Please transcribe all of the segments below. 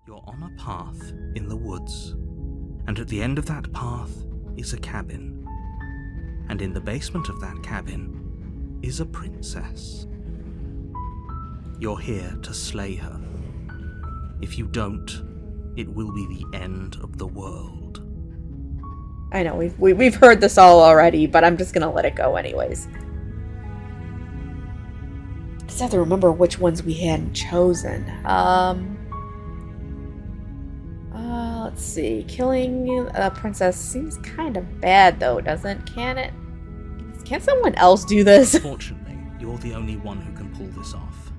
You're on a path in the woods, and at the end of that path is a cabin. And in the basement of that cabin is a princess. You're here to slay her. If you don't, it will be the end of the world. I know, we've heard this all already, but I'm just gonna let it go anyways. I just have to remember which ones we hadn't chosen. Let's see. Killing a princess seems kind of bad, though, doesn't? Can it? Can someone else do this? Fortunately, you're the only one who can pull this off.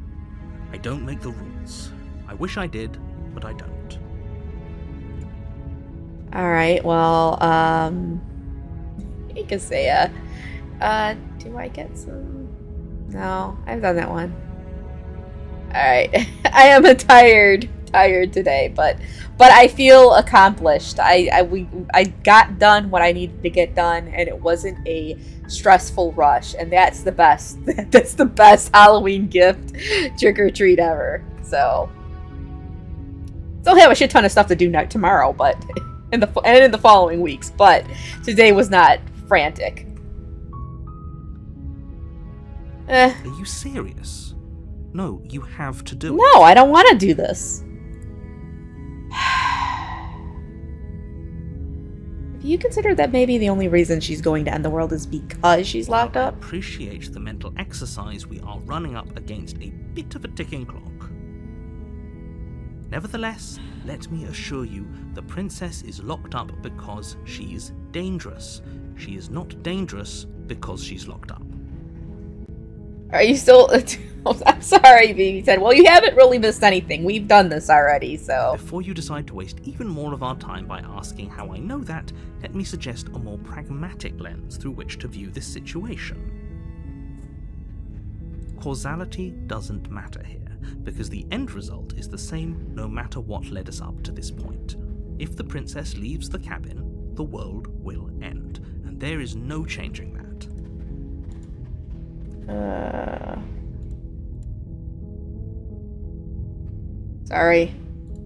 I don't make the rules. I wish I did, but I don't. Alright, well, you can say, do I get some? No, I've done that one. Alright, I am tired today, but I feel accomplished. I got done what I needed to get done, and it wasn't a stressful rush, and that's the best. That's the best Halloween gift trick or treat ever. So, still have a shit ton of stuff to do tomorrow, but in the following weeks. But today was not frantic. Are you serious? No, you have to do it. No, I don't want to do this. Do you consider that maybe the only reason she's going to end the world is because she's locked up? I appreciate the mental exercise. We are running up against a bit of a ticking clock. Nevertheless, let me assure you, the princess is locked up because she's dangerous. She is not dangerous because she's locked up. Are you still... I'm sorry, Baby said. Well, you haven't really missed anything. We've done this already, so... Before you decide to waste even more of our time by asking how I know that, let me suggest a more pragmatic lens through which to view this situation. Causality doesn't matter here, because the end result is the same no matter what led us up to this point. If the princess leaves the cabin, the world will end, and there is no changing that. Sorry.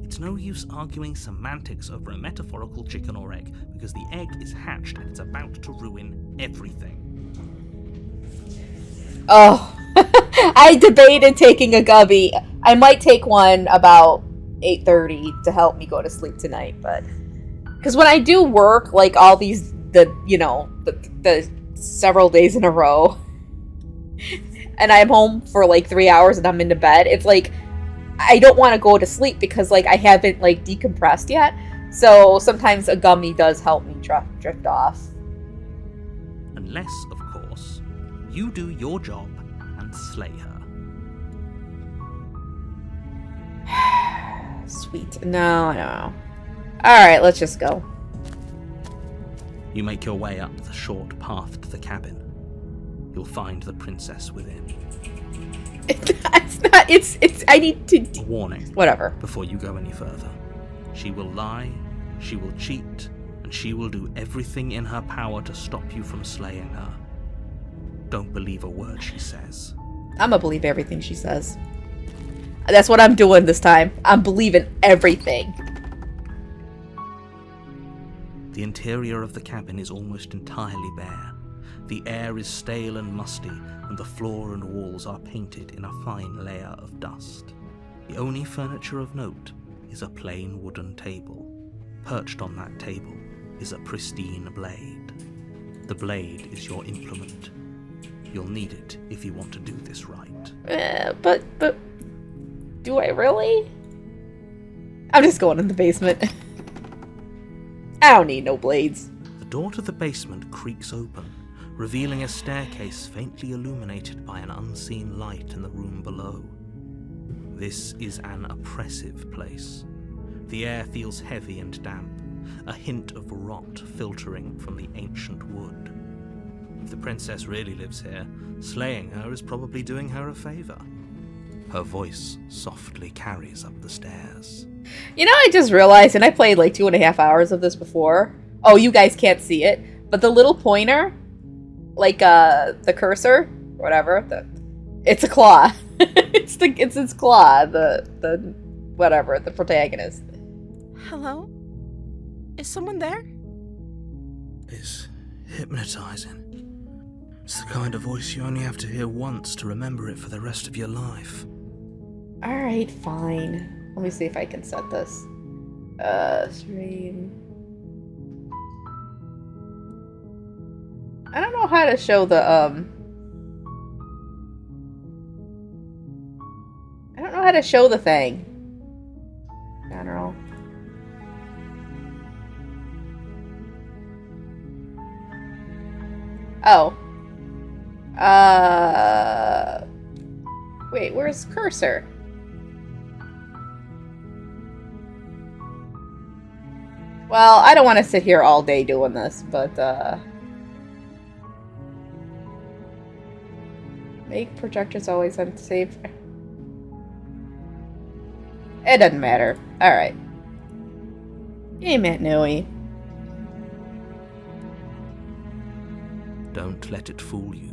It's no use arguing semantics over a metaphorical chicken or egg, because the egg is hatched and it's about to ruin everything. Oh, I debated taking a gubby. I might take one about 8:30 to help me go to sleep tonight, but because when I do work, like all these, the several days in a row, and I'm home for like 3 hours and I'm into bed, it's like I don't want to go to sleep because like I haven't like decompressed yet. So sometimes a gummy does help me drift off. Unless, of course, you do your job and slay her. Sweet. No. Alright, let's just go. You make your way up the short path to the cabin. You'll find the princess within. I need to... A warning. Whatever. Before you go any further. She will lie, she will cheat, and she will do everything in her power to stop you from slaying her. Don't believe a word she says. I'm gonna believe everything she says. That's what I'm doing this time. I'm believing everything. The interior of the cabin is almost entirely bare. The air is stale and musty, and the floor and walls are painted in a fine layer of dust. The only furniture of note is a plain wooden table. Perched on that table is a pristine blade. The blade is your implement. You'll need it if you want to do this right. But do I really? I'm just going in the basement. I don't need no blades. The door to the basement creaks open, revealing a staircase faintly illuminated by an unseen light in the room below. This is an oppressive place. The air feels heavy and damp, a hint of rot filtering from the ancient wood. If the princess really lives here, slaying her is probably doing her a favor. Her voice softly carries up the stairs. You know, I just realized, and I played like 2.5 hours of this before. Oh, you guys can't see it, but the little pointer, like the cursor, whatever, it's a claw. it's its claw. The whatever, the protagonist. Hello? Is someone there? It's hypnotizing. It's the kind of voice you only have to hear once to remember it for the rest of your life. Alright, fine. Let me see if I can set this. Stream. I don't know how to show the, I don't know how to show the thing. General. Oh. Wait, where's cursor? Well, I don't want to sit here all day doing this, but, make projectors always unsafe. It doesn't matter. Alright. Hey, Matt Nui. Don't let it fool you.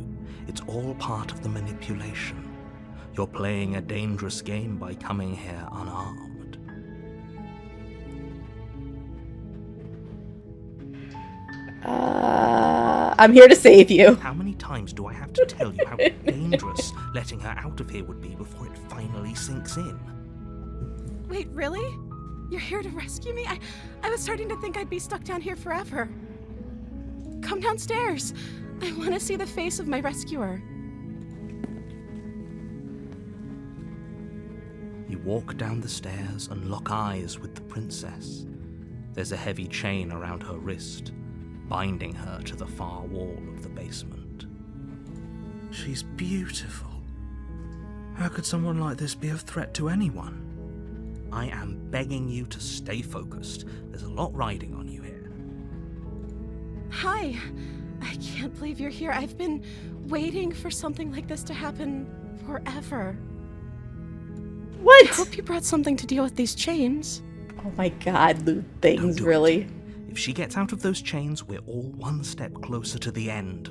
It's all part of the manipulation. You're playing a dangerous game by coming here unarmed. I'm here to save you. How many times do I have to tell you how dangerous letting her out of here would be before it finally sinks in? Wait, really? You're here to rescue me? I was starting to think I'd be stuck down here forever. Come downstairs. I want to see the face of my rescuer. You walk down the stairs and lock eyes with the princess. There's a heavy chain around her wrist, binding her to the far wall of the basement. She's beautiful. How could someone like this be a threat to anyone? I am begging you to stay focused. There's a lot riding on you here. Hi. I can't believe you're here. I've been waiting for something like this to happen forever. What? I hope you brought something to deal with these chains. Oh my god, loot things, Don't do really. it. If she gets out of those chains, we're all one step closer to the end.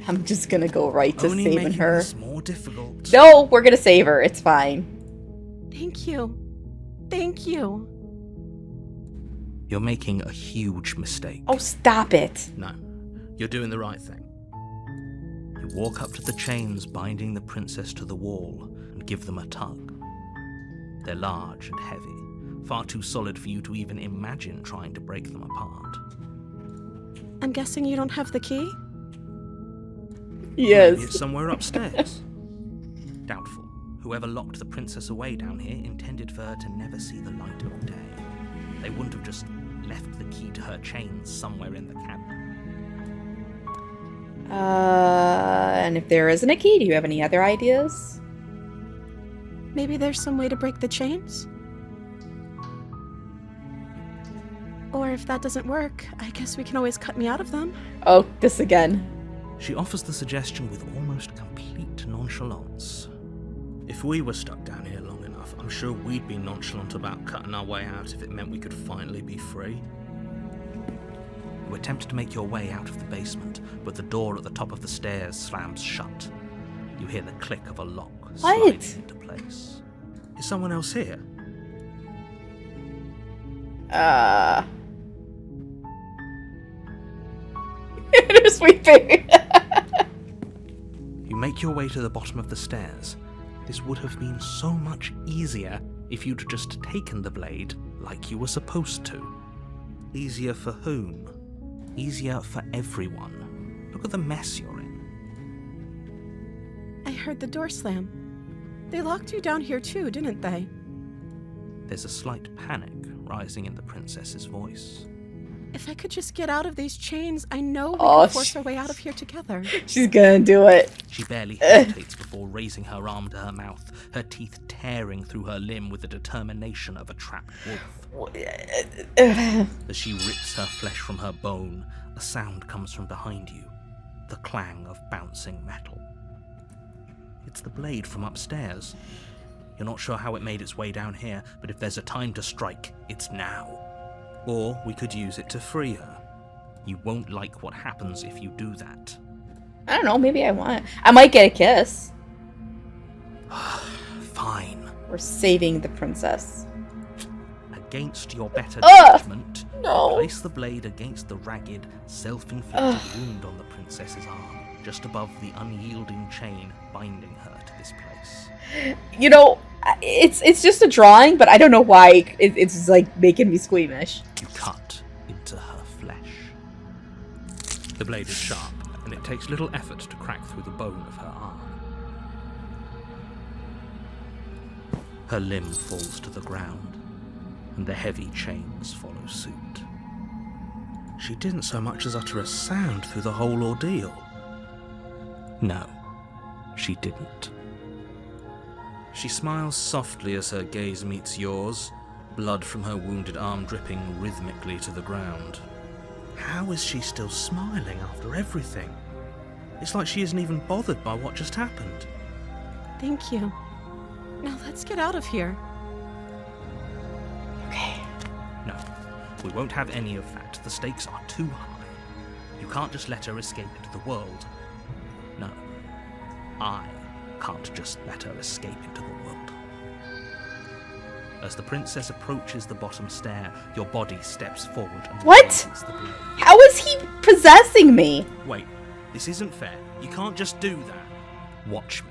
I'm just gonna go right to Only saving making her. this more difficult. No, we're gonna save her. It's fine. Thank you. Thank you. You're making a huge mistake. Oh, stop it. No, you're doing the right thing. You walk up to the chains binding the princess to the wall and give them a tug. They're large and heavy, far too solid for you to even imagine trying to break them apart. I'm guessing you don't have the key? Yes. Maybe it's somewhere upstairs. Doubtful. Whoever locked the princess away down here intended for her to never see the light of day. They wouldn't have just left the key to her chains somewhere in the cabin. And if there isn't a key, do you have any other ideas? Maybe there's some way to break the chains? Or if that doesn't work, I guess we can always cut me out of them. Oh, this again. She offers the suggestion with almost complete nonchalance. If we were stuck down here long enough, I'm sure we'd be nonchalant about cutting our way out if it meant we could finally be free. You attempt to make your way out of the basement, but the door at the top of the stairs slams shut. You hear the click of a lock sliding into place. Is someone else here? Sweet baby. You make your way to the bottom of the stairs. This would have been so much easier if you'd just taken the blade like you were supposed to. Easier for whom? Easier for everyone. Look at the mess you're in. I heard the door slam. They locked you down here too, didn't they? There's a slight panic rising in the princess's voice. If I could just get out of these chains, I know we Oh, could force our way out of here together. She's gonna do it. She barely hesitates before raising her arm to her mouth, her teeth tearing through her limb with the determination of a trapped wolf. As she rips her flesh from her bone, a sound comes from behind you, the clang of bouncing metal. It's the blade from upstairs. You're not sure how it made its way down here, but if there's a time to strike, it's now. Or we could use it to free her. You won't like what happens if you do that. I don't know, maybe I might get a kiss. Fine. We're saving the princess. Against your better Ugh! judgment, No. place the blade against the ragged, self-inflicted wound on the princess's arm, just above the unyielding chain binding her to this place. You know, it's just a drawing, but I don't know why it's like making me squeamish. You cut into her flesh. The blade is sharp, and it takes little effort to crack through the bone of her arm. Her limb falls to the ground, and the heavy chains follow suit. She didn't so much as utter a sound through the whole ordeal. No, she didn't. She smiles softly as her gaze meets yours, blood from her wounded arm dripping rhythmically to the ground. How is she still smiling after everything? It's like she isn't even bothered by what just happened. Thank you. Now let's get out of here. Okay. No, we won't have any of that. The stakes are too high. You can't just let her escape into the world. No, I can't just let her escape into the world. As the princess approaches the bottom stair, your body steps forward and What? raises the blade. How is he possessing me? Wait, this isn't fair. You can't just do that. Watch me.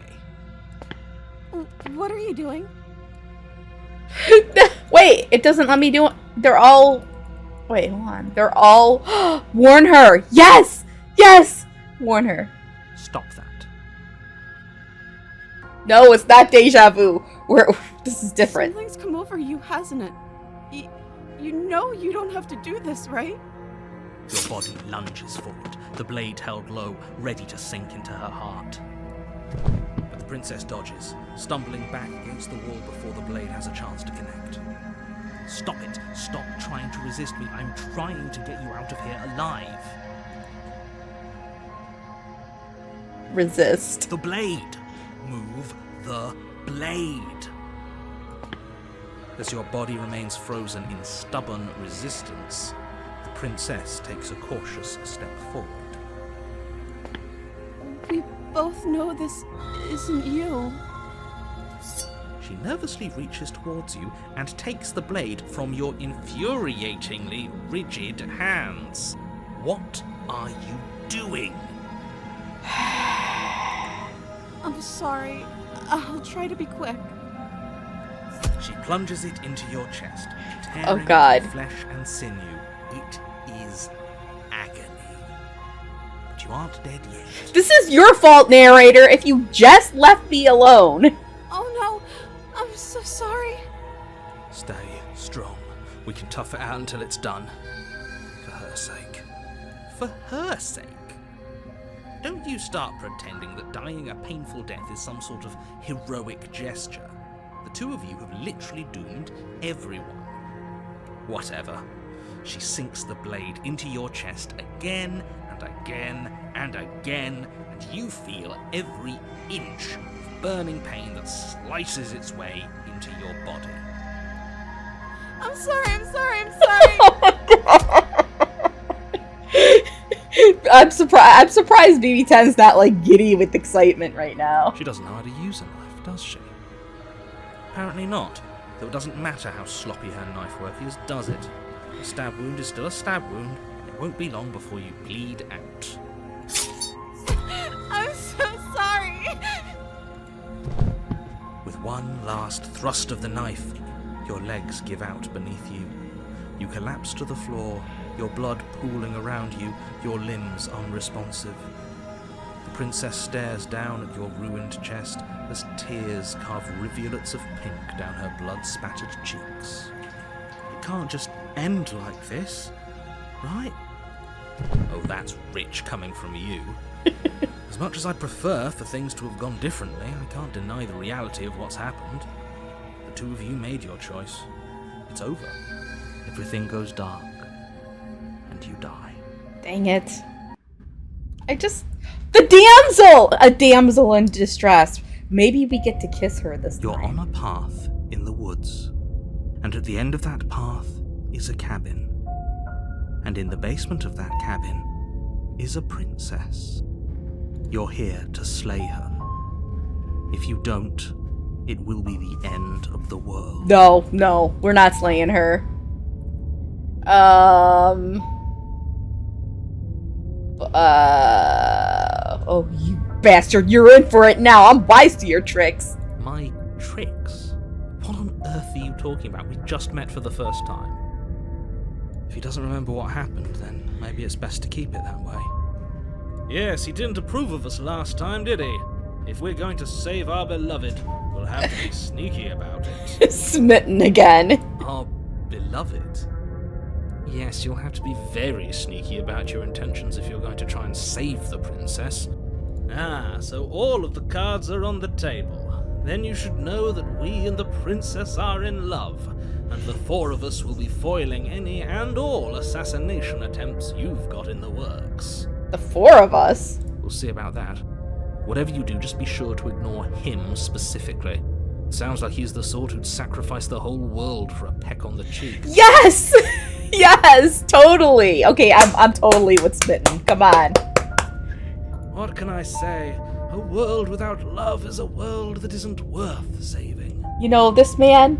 What are you doing? Wait, it doesn't let me do it. They're all... Wait, hold on. They're all... Warn her! Yes! Yes! Warn her. Stop that. No, it's not deja vu. This is different. Something's come over you, hasn't it? You know you don't have to do this, right? Your body lunges forward, the blade held low, ready to sink into her heart. But the princess dodges, stumbling back against the wall before the blade has a chance to connect. Stop it! Stop trying to resist me. I'm trying to get you out of here alive. Resist. The blade! Move the blade! As your body remains frozen in stubborn resistance, the princess takes a cautious step forward. We both know this isn't you. She nervously reaches towards you and takes the blade from your infuriatingly rigid hands. What are you doing? I'm sorry. I'll try to be quick. She plunges it into your chest, tearing Oh, God. through flesh and sinew. It is agony. But you aren't dead yet. This is your fault, narrator, if you just left me alone. Oh no, I'm so sorry. Stay strong. We can tough it out until it's done. For her sake. For her sake? Don't you start pretending that dying a painful death is some sort of heroic gesture. The two of you have literally doomed everyone. Whatever. She sinks the blade into your chest again and again and again, and you feel every inch of burning pain that slices its way into your body. I'm sorry. I'm surprised BB10's not like giddy with excitement right now. She doesn't know how to use a knife, does she? Apparently not, though it doesn't matter how sloppy her knife work is, does it? A stab wound is still a stab wound, and it won't be long before you bleed out. I'm so sorry. With one last thrust of the knife, your legs give out beneath you. You collapse to the floor, your blood pooling around you, your limbs unresponsive. The princess stares down at your ruined chest as tears carve rivulets of pink down her blood-spattered cheeks. It can't just end like this, right? Oh, that's rich coming from you. As much as I'd prefer for things to have gone differently, I can't deny the reality of what's happened. The two of you made your choice. It's over. Everything goes dark. And you die. Dang it. The damsel! A damsel in distress. Maybe we get to kiss her this You're time. on a path in the woods. And at the end of that path is a cabin. And in the basement of that cabin is a princess. You're here to slay her. If you don't, it will be the end of the world. No, we're not slaying her. Oh, you bastard, you're in for it now. I'm wise to your tricks. My tricks? What on earth are you talking about? We just met for the first time. If he doesn't remember what happened, then maybe it's best to keep it that way. Yes, he didn't approve of us last time, did he? If we're going to save our beloved, we'll have to be sneaky about it. Smitten again. Our beloved? Yes, you'll have to be very sneaky about your intentions if you're going to try and save the princess. Ah, so all of the cards are on the table. Then you should know that we and the princess are in love, and the four of us will be foiling any and all assassination attempts you've got in the works. The four of us? We'll see about that. Whatever you do, just be sure to ignore him specifically. Sounds like he's the sort who'd sacrifice the whole world for a peck on the cheek. Yes! Yes, totally. Okay, I'm totally with Smitten. Come on. What can I say? A world without love is a world that isn't worth saving. You know, this man,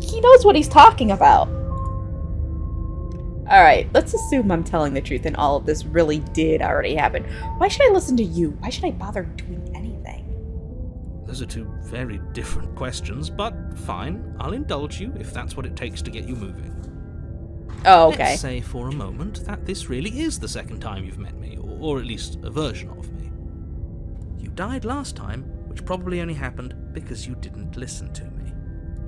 he knows what he's talking about. Alright, let's assume I'm telling the truth and all of this really did already happen. Why should I listen to you? Why should I bother doing anything? Those are two very different questions, but fine. I'll indulge you if that's what it takes to get you moving. Oh, okay. Let's say for a moment that this really is the second time you've met me, or at least a version of me. You died last time, which probably only happened because you didn't listen to me.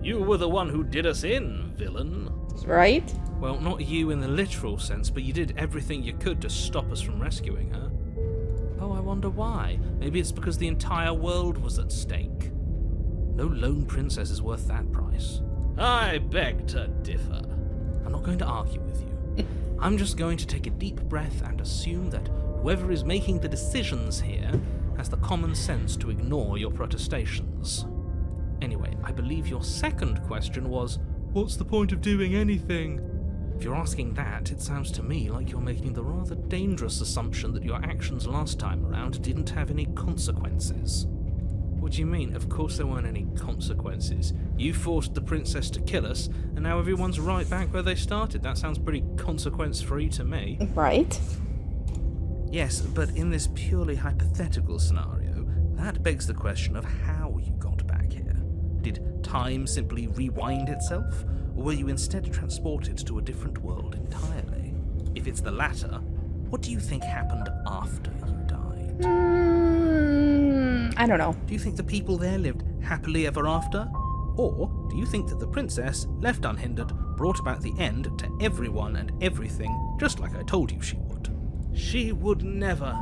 You were the one who did us in, villain. Right? Well, not you in the literal sense, but you did everything you could to stop us from rescuing her. Oh, I wonder why. Maybe it's because the entire world was at stake. No lone princess is worth that price. I beg to differ. I'm not going to argue with you. I'm just going to take a deep breath and assume that whoever is making the decisions here has the common sense to ignore your protestations. Anyway, I believe your second question was, what's the point of doing anything? If you're asking that, it sounds to me like you're making the rather dangerous assumption that your actions last time around didn't have any consequences. What do you mean? Of course there weren't any consequences. You forced the princess to kill us, and now everyone's right back where they started. That sounds pretty consequence-free to me. Right. Yes, but in this purely hypothetical scenario, that begs the question of how you got back here. Did time simply rewind itself, or were you instead transported to a different world entirely? If it's the latter, what do you think happened after you died? I don't know. Do you think the people there lived happily ever after? Or do you think that the princess, left unhindered, brought about the end to everyone and everything, just like I told you she would? She would never.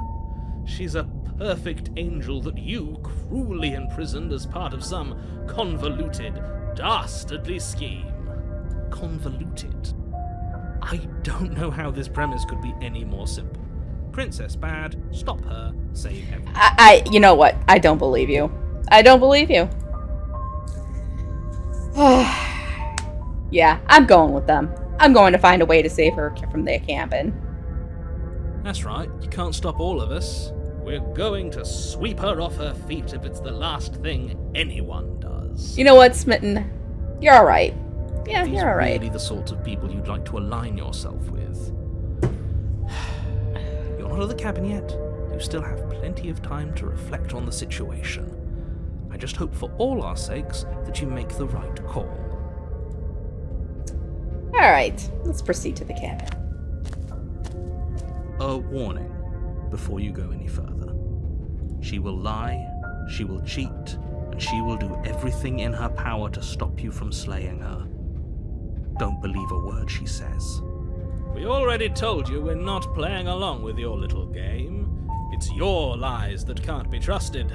She's a perfect angel that you cruelly imprisoned as part of some convoluted, dastardly scheme. Convoluted? I don't know how this premise could be any more simple. Princess bad, stop her, save everyone. You know what? I don't believe you. I don't believe you. Yeah, I'm going with them. I'm going to find a way to save her from their cabin. That's right, you can't stop all of us. We're going to sweep her off her feet if it's the last thing anyone does. You know what, Smitten? You're alright. Yeah, you're alright. Really the sorts of people you'd like to align yourself with. You're not at the cabin yet. You still have plenty of time to reflect on the situation. I just hope for all our sakes that you make the right call. Alright, let's proceed to the cabin. A warning before you go any further. She will lie, she will cheat, and she will do everything in her power to stop you from slaying her. Don't believe a word she says. We already told you we're not playing along with your little game. It's your lies that can't be trusted.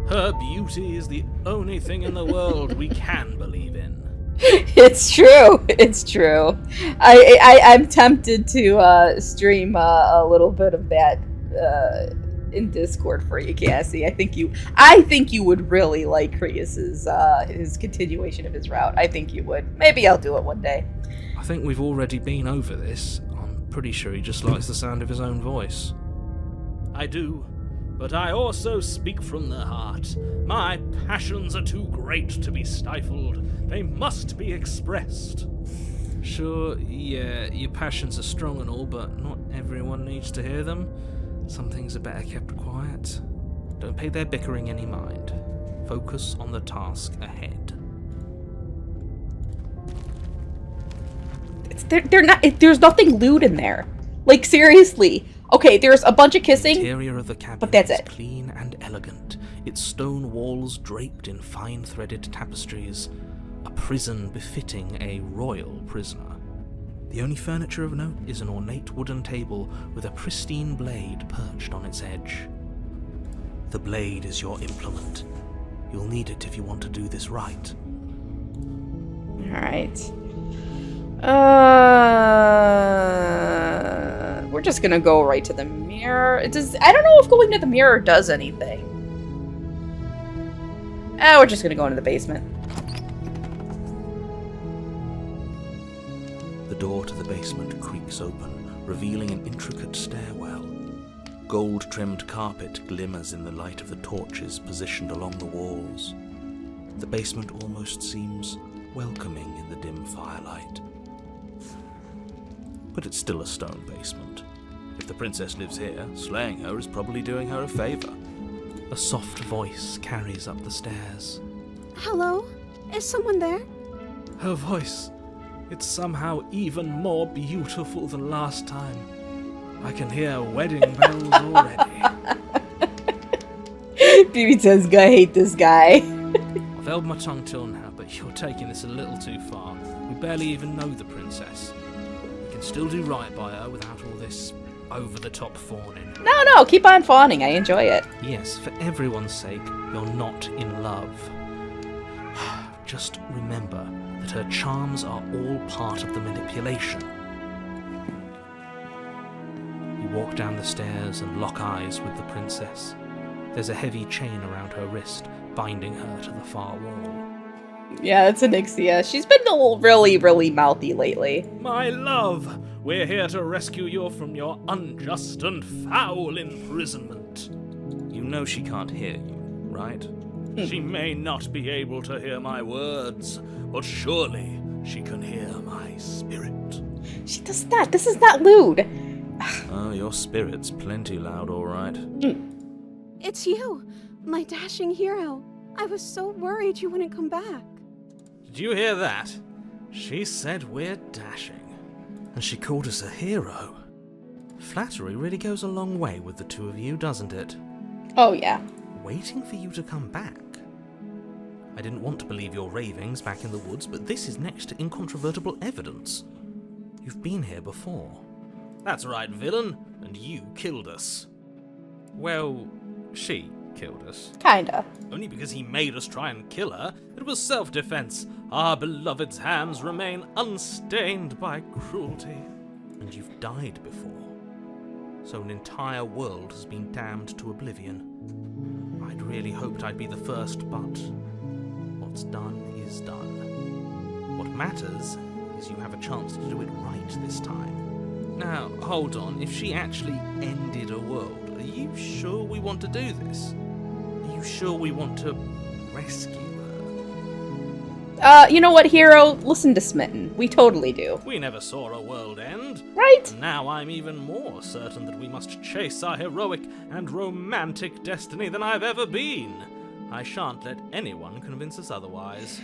Her beauty is the only thing in the world we can believe in. It's true. It's true. I'm tempted to stream a little bit of that in Discord for you, Cassie. I think you would really like Krius's his continuation of his route. I think you would. Maybe I'll do it one day. I think we've already been over this. I'm pretty sure he just likes the sound of his own voice. I do. but I also speak from the heart. My passions are too great to be stifled. They must be expressed. Sure, yeah, your passions are strong and all, but not everyone needs to hear them. Some things are better kept quiet. Don't pay their bickering any mind. Focus on the task ahead. They're not. There's nothing lewd in there. Like, seriously. Okay, there's a bunch of kissing. The interior of the cabin but that's is it. clean and elegant, its stone walls draped in fine-threaded tapestries, a prison befitting a royal prisoner. The only furniture of note is an ornate wooden table with a pristine blade perched on its edge. The blade is your implement. You'll need it if you want to do this right. Alright. We're just gonna go right to the mirror. I don't know if going to the mirror does anything. We're just gonna go into the basement. The door to the basement creaks open, revealing an intricate stairwell. Gold-trimmed carpet glimmers in the light of the torches positioned along the walls. The basement almost seems welcoming in the dim firelight. But it's still a stone basement. If the princess lives here, slaying her is probably doing her a favor. A soft voice carries up the stairs. Hello? Is someone there? Her voice, it's somehow even more beautiful than last time. I can hear wedding bells already. BB says, "I hate this guy." I've held my tongue till now, but you're taking this a little too far. We barely even know the princess. We can still do right by her without all this over-the-top fawning. No, keep on fawning. I enjoy it. Yes, for everyone's sake, you're not in love. Just remember that her charms are all part of the manipulation. You walk down the stairs and lock eyes with the princess. There's a heavy chain around her wrist, binding her to the far wall. Yeah, it's Anixia. She's been really, really mouthy lately. My love, we're here to rescue you from your unjust and foul imprisonment. You know she can't hear you, right? She may not be able to hear my words, but surely she can hear my spirit. She does not. This is not lewd. Oh, your spirit's plenty loud, all right. It's you, my dashing hero. I was so worried you wouldn't come back. Did you hear that? She said we're dashing. And she called us a hero. Flattery really goes a long way with the two of you, doesn't it? Oh, yeah. Waiting for you to come back. I didn't want to believe your ravings back in the woods, but this is next to incontrovertible evidence. You've been here before. That's right, villain, and you killed us. Well, she killed us. Kinda. Only because he made us try and kill her. It was self-defense. Our beloved's hands remain unstained by cruelty. And you've died before. So an entire world has been damned to oblivion. I'd really hoped I'd be the first, but what's done is done. What matters is you have a chance to do it right this time. Now, hold on. If she actually ended a world, are you sure we want to do this? Are you sure we want to rescue her? You know what, hero? Listen to Smitten. We totally do. We never saw a world end. Right? And now I'm even more certain that we must chase our heroic and romantic destiny than I've ever been. I shan't let anyone convince us otherwise.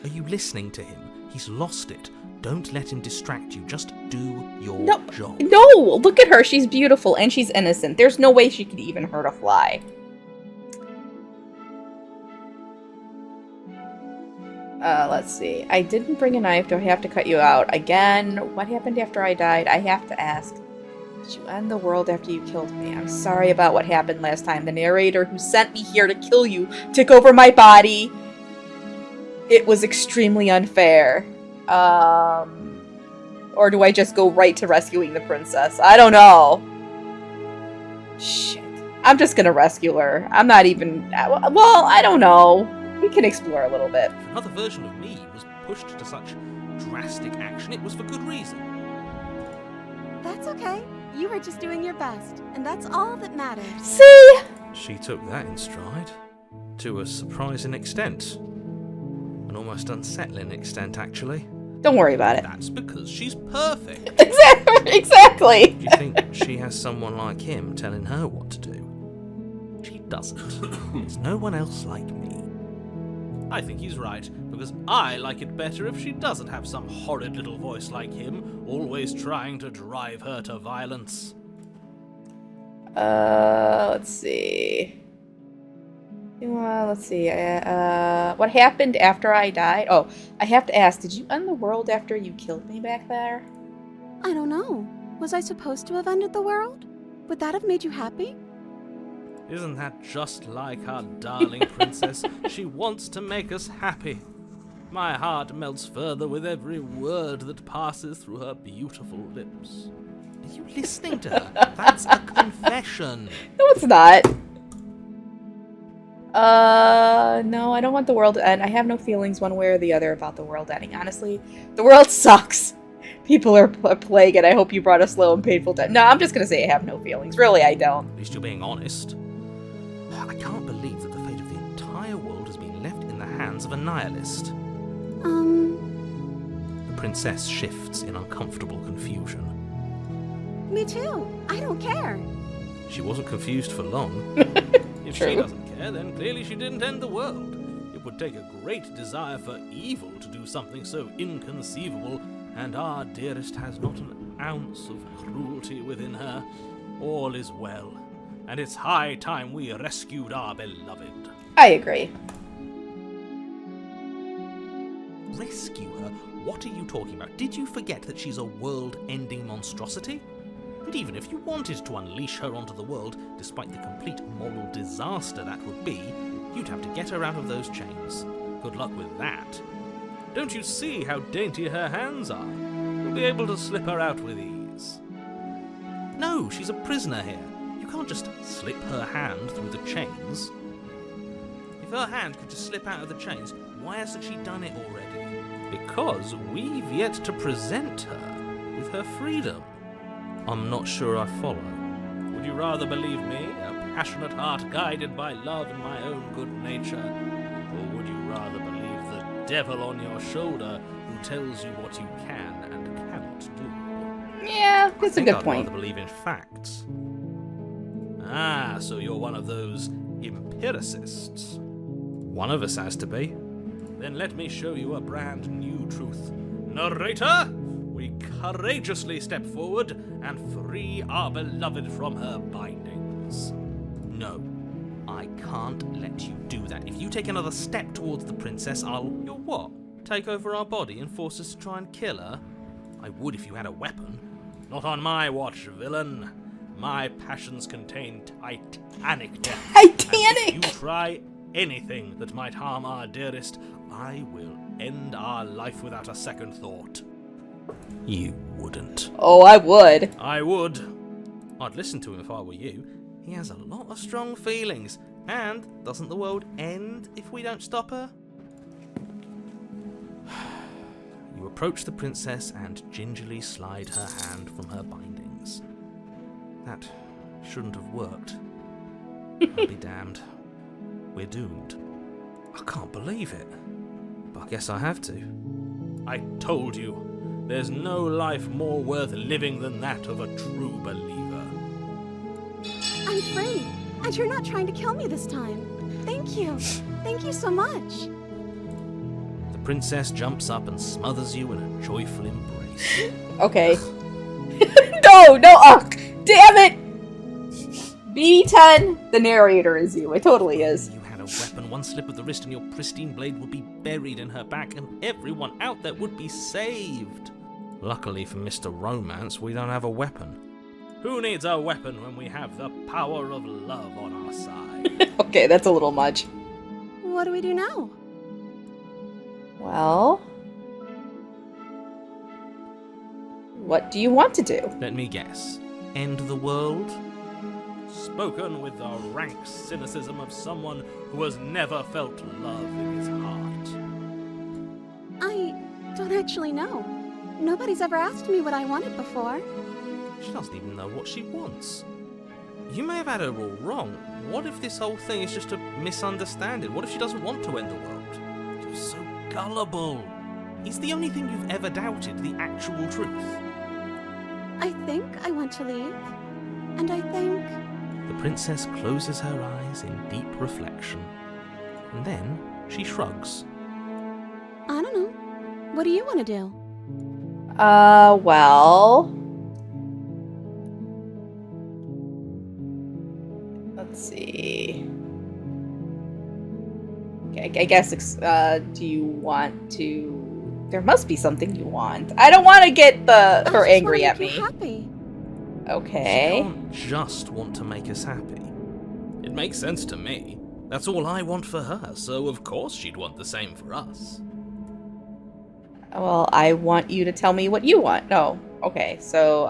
Are you listening to him? He's lost it. Don't let him distract you. Just do your job. No! Look at her. She's beautiful and she's innocent. There's no way she could even hurt a fly. Let's see. I didn't bring a knife. Do I have to cut you out? Again, what happened after I died? I have to ask. Did you end the world after you killed me? I'm sorry about what happened last time. The narrator who sent me here to kill you took over my body. It was extremely unfair. Or do I just go right to rescuing the princess? I don't know. Shit. I'm just gonna rescue her. I'm not even... Well, I don't know. We can explore a little bit. If another version of me was pushed to such drastic action, it was for good reason. That's okay. You were just doing your best, and that's all that matters. See? She took that in stride. To a surprising extent. An almost unsettling extent, actually. Don't worry about it. That's because she's perfect. Exactly. Do you think she has someone like him telling her what to do? She doesn't. There's no one else like me. I think he's right, because I like it better if she doesn't have some horrid little voice like him, always trying to drive her to violence. Let's see. Let's see. What happened after I died? Oh, I have to ask, did you end the world after you killed me back there? I don't know. Was I supposed to have ended the world? Would that have made you happy? Isn't that just like our darling princess? She wants to make us happy. My heart melts further with every word that passes through her beautiful lips. Are you listening to her? That's a confession. No, it's not. No, I don't want the world to end. I have no feelings one way or the other about the world ending. Honestly, the world sucks. People are a plague, and I hope you brought a slow and painful death. No, I'm just gonna say I have no feelings. Really, I don't. At least you're being honest. I can't believe that the fate of the entire world has been left in the hands of a nihilist. The princess shifts in uncomfortable confusion. Me too. I don't care. She wasn't confused for long. If True. she doesn't care, then clearly she didn't end the world. It would take a great desire for evil to do something so inconceivable, and our dearest has not an ounce of cruelty within her. All is well, and it's high time we rescued our beloved. I agree. Rescue her? What are you talking about? Did you forget that she's a world-ending monstrosity? And even if you wanted to unleash her onto the world, despite the complete moral disaster that would be, you'd have to get her out of those chains. Good luck with that. Don't you see how dainty her hands are? You'll be able to slip her out with ease. No, she's a prisoner here. You can't just slip her hand through the chains. If her hand could just slip out of the chains, why hasn't she done it already? Because we've yet to present her with her freedom. I'm not sure I follow. Would you rather believe me, a passionate heart guided by love and my own good nature? Or would you rather believe the devil on your shoulder who tells you what you can and cannot do? Yeah, that's a good I'd point. rather believe in facts. Ah, so you're one of those empiricists. One of us has to be. Then let me show you a brand new truth. Narrator, we courageously step forward and free our beloved from her bindings. No, I can't let you do that. If you take another step towards the princess, You'll what? Take over our body and force us to try and kill her? I would if you had a weapon. Not on my watch, villain. My passions contain titanic depth. Titanic! And if you try anything that might harm our dearest, I will end our life without a second thought. You wouldn't. Oh, I would. I would. I'd listen to him if I were you. He has a lot of strong feelings. And doesn't the world end if we don't stop her? You approach the princess and gingerly slide her hand from her bindings. That shouldn't have worked. I'll be damned. We're doomed. I can't believe it. But I guess I have to. I told you. There's no life more worth living than that of a true believer. I'm free, and you're not trying to kill me this time. Thank you. Thank you so much. The princess jumps up and smothers you in a joyful embrace. Okay. No, damn it! B10, the narrator is you. It totally is. You had a weapon, one slip of the wrist and your pristine blade would be buried in her back and everyone out there would be saved. Luckily for Mr. Romance, we don't have a weapon. Who needs a weapon when we have the power of love on our side? Okay, that's a little much. What do we do now? Well, what do you want to do? Let me guess. End the world? Spoken with the rank cynicism of someone who has never felt love in his heart. I don't actually know. Nobody's ever asked me what I wanted before. She doesn't even know what she wants. You may have had her all wrong. What if this whole thing is just a misunderstanding? What if she doesn't want to end the world? You're so gullible. Is the only thing you've ever doubted the actual truth? I think I want to leave. And I think... The princess closes her eyes in deep reflection, and then she shrugs. I don't know. What do you want to do? Well... Let's see... Okay, I guess, do you want to... There must be something you want. I don't want to get her angry at me. Happy. Okay. She can't just want to make us happy. It makes sense to me. That's all I want for her, so of course she'd want the same for us. Well, I want you to tell me what you want. No. Okay, so,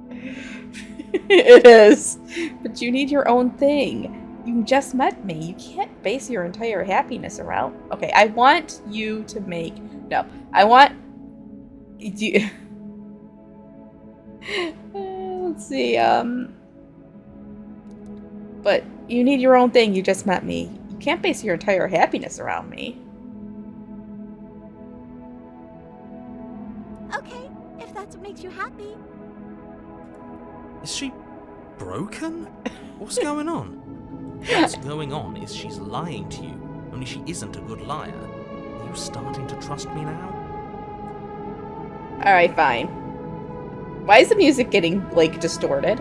it is. But you need your own thing. You just met me. You can't base your entire happiness around... Okay, I want you to make... No. I want... You... Let's see, But you need your own thing. You just met me. You can't base your entire happiness around me. Okay, if that's what makes you happy. Is she broken? What's going on? What's going on is she's lying to you, only she isn't a good liar. Are you starting to trust me now? Alright, fine. Why is the music getting, like, distorted?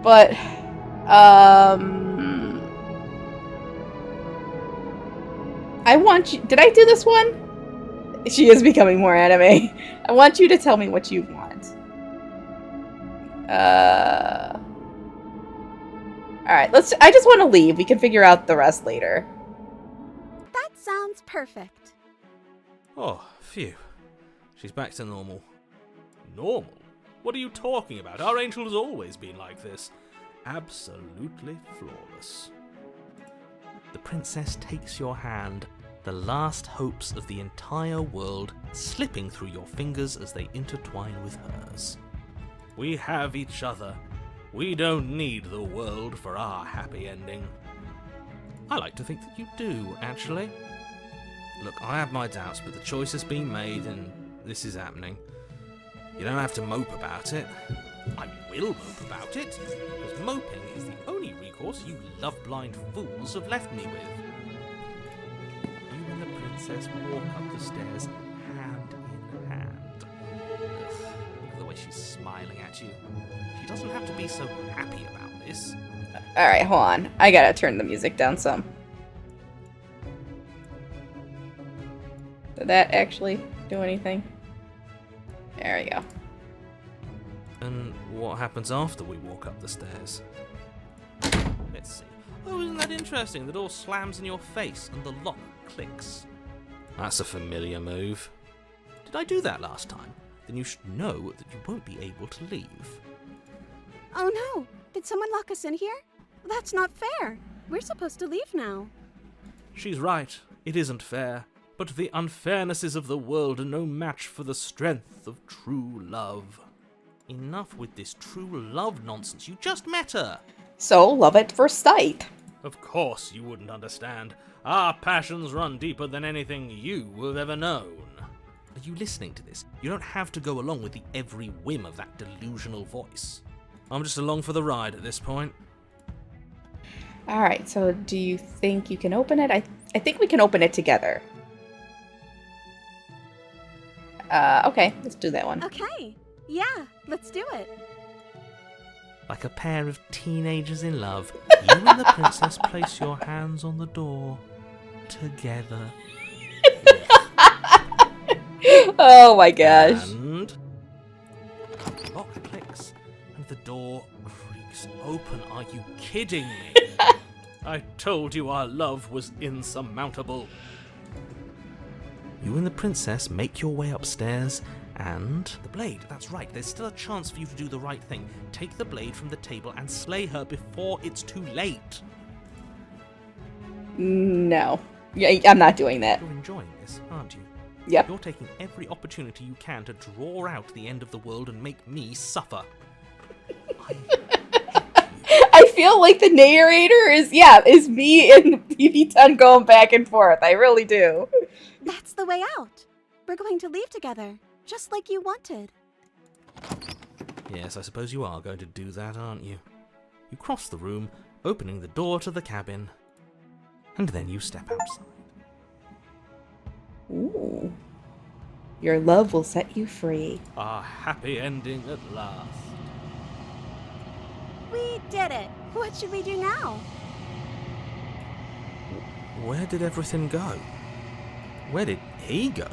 But, I want you... Did I do this one? She is becoming more anime. I want you to tell me what you want. Alright, I just want to leave. We can figure out the rest later. That sounds perfect. Oh, phew. She's back to normal. Normal? What are you talking about? Our angel has always been like this. Absolutely flawless. The princess takes your hand, the last hopes of the entire world slipping through your fingers as they intertwine with hers. We have each other. We don't need the world for our happy ending. I like to think that you do, actually. Look, I have my doubts, but the choice has been made and this is happening. You don't have to mope about it. I will mope about it, because moping is the only recourse you love-blind fools have left me with. You and the princess walk up the stairs, hand in hand. Ugh, look at the way she's smiling at you. She doesn't have to be so happy about this. Alright, hold on. I gotta turn the music down some. Did that actually do anything? There we go. And what happens after we walk up the stairs? Let's see. Oh, isn't that interesting? The door slams in your face and the lock clicks. That's a familiar move. Did I do that last time? Then you should know that you won't be able to leave. Oh no! Did someone lock us in here? That's not fair. We're supposed to leave now. She's right. It isn't fair. But the unfairnesses of the world are no match for the strength of true love. Enough with this true love nonsense. You just met her. So, love at first sight. Of course you wouldn't understand. Our passions run deeper than anything you have ever known. Are you listening to this? You don't have to go along with the every whim of that delusional voice. I'm just along for the ride at this point. Alright, so do you think you can open it? I think we can open it together. Okay, let's do that one. Okay. Yeah, let's do it. Like a pair of teenagers in love, you and the princess place your hands on the door together. Oh my gosh. And the lock clicks and the door creaks open. Are you kidding me? I told you our love was insurmountable. You and the princess make your way upstairs and... The blade, that's right. There's still a chance for you to do the right thing. Take the blade from the table and slay her before it's too late. No. Yeah, I'm not doing that. You're enjoying this, aren't you? Yep. You're taking every opportunity you can to draw out the end of the world and make me suffer. I feel like the narrator is me and BB10 going back and forth. I really do. That's the way out. We're going to leave together, just like you wanted. Yes, I suppose you are going to do that, aren't you? You cross the room, opening the door to the cabin, and then you step outside. Ooh. Your love will set you free. A happy ending at last. We did it. What should we do now? Where did everything go? Where did he go?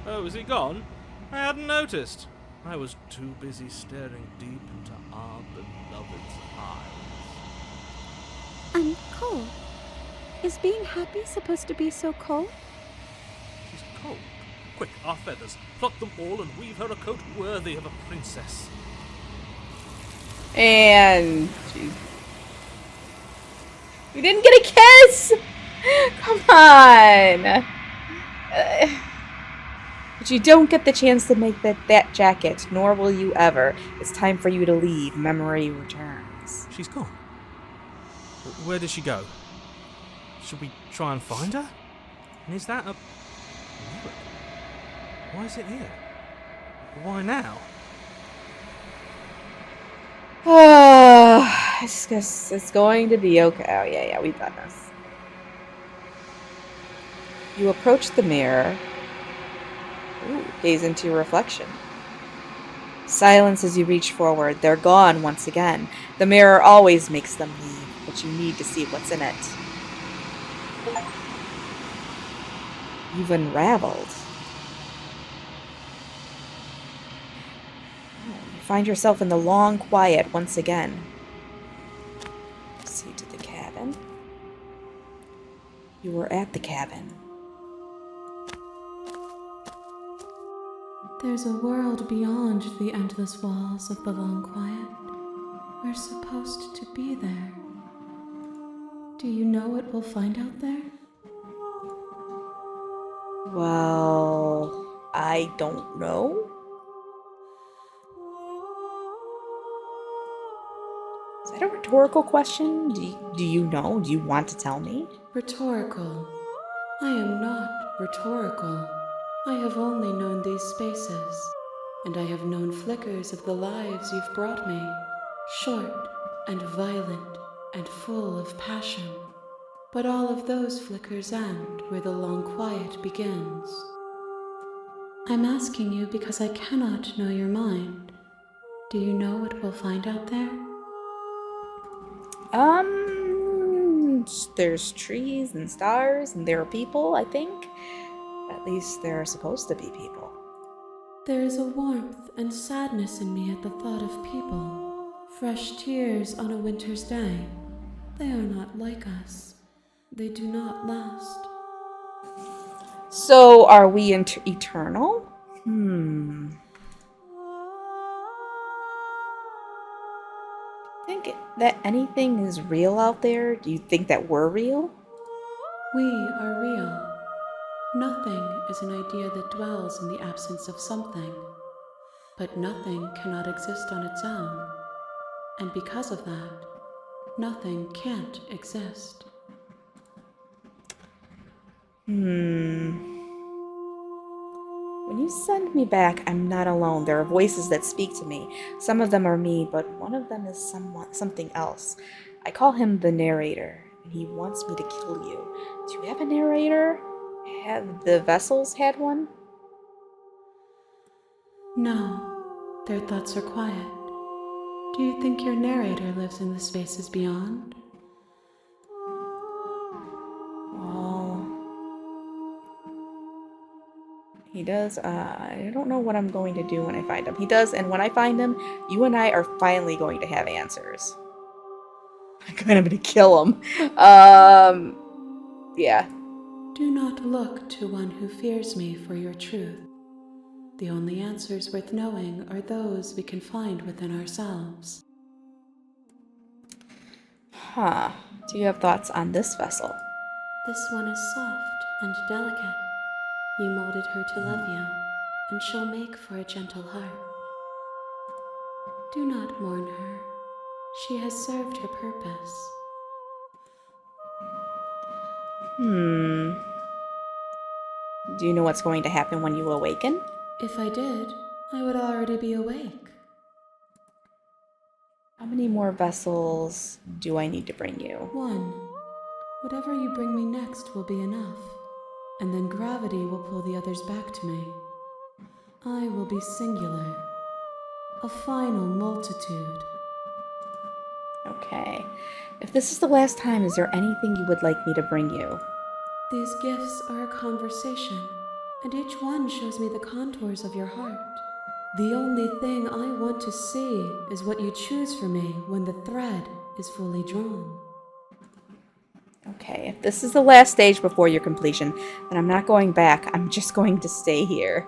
Oh, is he gone? I hadn't noticed. I was too busy staring deep into our beloved's eyes. I'm cold. Is being happy supposed to be so cold? She's cold. Quick, our feathers. Pluck them all and weave her a coat worthy of a princess. And you didn't get a kiss. Come on. But you don't get the chance to make that jacket, nor will you ever. It's time for you to leave. Memory returns. She's gone. Where did she go? Should we try and find her? And is that a... Why is it here? Why now? It's going to be okay. Oh, yeah, we've done this. You approach the mirror. Ooh, gaze into your reflection. Silence as you reach forward. They're gone once again. The mirror always makes them leave, but you need to see what's in it. You've unraveled. You find yourself in the long quiet once again. See to the cabin. You were at the cabin. There's a world beyond the endless walls of the long quiet. We're supposed to be there. Do you know what we'll find out there? Well, I don't know. Is that a rhetorical question? Do you know? Do you want to tell me? Rhetorical. I am not rhetorical. I have only known these spaces, and I have known flickers of the lives you've brought me, short and violent and full of passion. But all of those flickers end where the long quiet begins. I'm asking you because I cannot know your mind. Do you know what we'll find out there? There's trees and stars, and there are people, I think. At least there are supposed to be people. There is a warmth and sadness in me at the thought of people. Fresh tears on a winter's day. They are not like us. They do not last. So, are we eternal? Think that anything is real out there? Do you think that we're real? We are real. Nothing is an idea that dwells in the absence of something. But nothing cannot exist on its own. And because of that, nothing can't exist. When you send me back, I'm not alone. There are voices that speak to me. Some of them are me, but one of them is something else. I call him the narrator, and he wants me to kill you. Do you have a narrator? Have the vessels had one? No, their thoughts are quiet. Do you think your narrator lives in the spaces beyond? Well, he does. I don't know what I'm going to do when I find him. He does, and when I find him, you and I are finally going to have answers. I'm going to kill him. Yeah. Do not look to one who fears me for your truth. The only answers worth knowing are those we can find within ourselves. Huh. Do you have thoughts on this vessel? This one is soft and delicate. You molded her to love you, and she'll make for a gentle heart. Do not mourn her. She has served her purpose. Do you know what's going to happen when you awaken? If I did, I would already be awake. How many more vessels do I need to bring you? 1. Whatever you bring me next will be enough, and then gravity will pull the others back to me. I will be singular, a final multitude. Okay. If this is the last time, is there anything you would like me to bring you? These gifts are a conversation, and each one shows me the contours of your heart. The only thing I want to see is what you choose for me when the thread is fully drawn. Okay, if this is the last stage before your completion, then I'm not going back. I'm just going to stay here.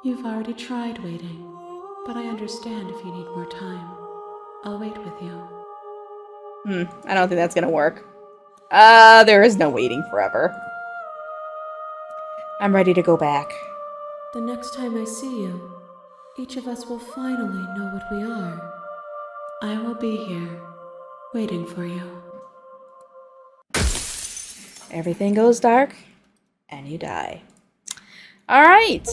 You've already tried waiting, but I understand if you need more time. I'll wait with you. I don't think that's gonna work. There is no waiting forever. I'm ready to go back. The next time I see you, each of us will finally know what we are. I will be here, waiting for you. Everything goes dark, and you die. Alright.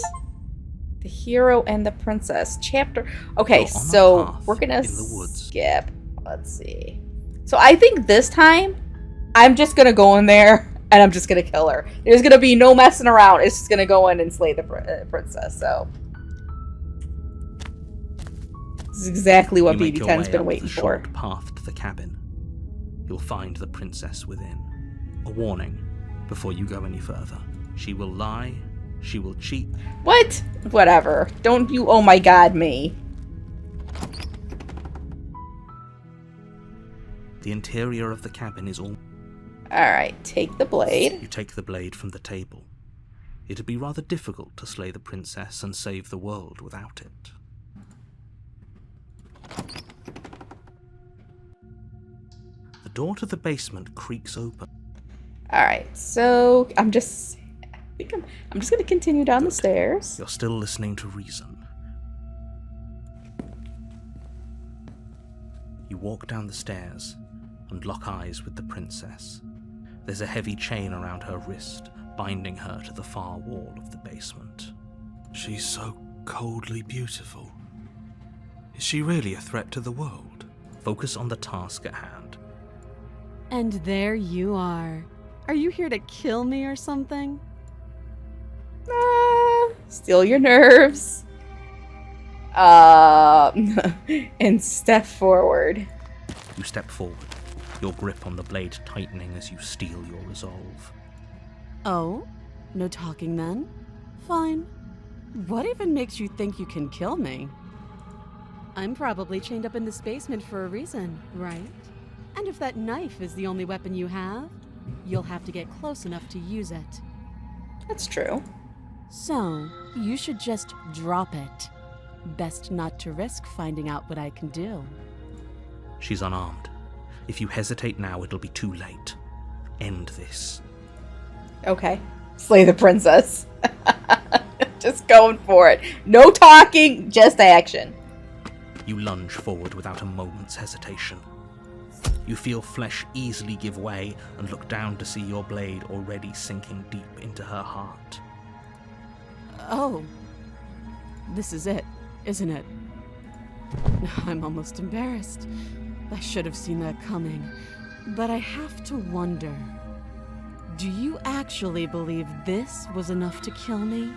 The Hero and the Princess. Chapter... Okay, You're on a so path we're gonna in the woods. skip. Let's see. So I think this time, I'm just gonna go in there, and I'm just gonna kill her. There's gonna be no messing around. It's just gonna go in and slay the princess, so... This is exactly what You make your BB10's way been up waiting the for. short path to the cabin. You'll find the princess within. A warning before you go any further. She will lie, she will cheat. What? Whatever. Don't you oh my god me. The interior of the cabin is all... Alright, take the blade. You take the blade from the table. It'd be rather difficult to slay the princess and save the world without it. The door to the basement creaks open. Alright, so I'm just gonna continue down the stairs. You're still listening to reason. You walk down the stairs and lock eyes with the princess. There's a heavy chain around her wrist, binding her to the far wall of the basement. She's so coldly beautiful. Is she really a threat to the world? Focus on the task at hand. And there you are. Are you here to kill me or something? Steal your nerves. And step forward. You step forward, your grip on the blade tightening as you steel your resolve. Oh? No talking then? Fine. What even makes you think you can kill me? I'm probably chained up in this basement for a reason, right? And if that knife is the only weapon you have, you'll have to get close enough to use it. That's true. So, you should just drop it. Best not to risk finding out what I can do. She's unarmed. If you hesitate now, it'll be too late. End this. Okay. Slay the princess. Just going for it. No talking, just action. You lunge forward without a moment's hesitation. You feel flesh easily give way and look down to see your blade already sinking deep into her heart. Oh. This is it, isn't it? I'm almost embarrassed. I should have seen that coming. But I have to wonder. Do you actually believe this was enough to kill me?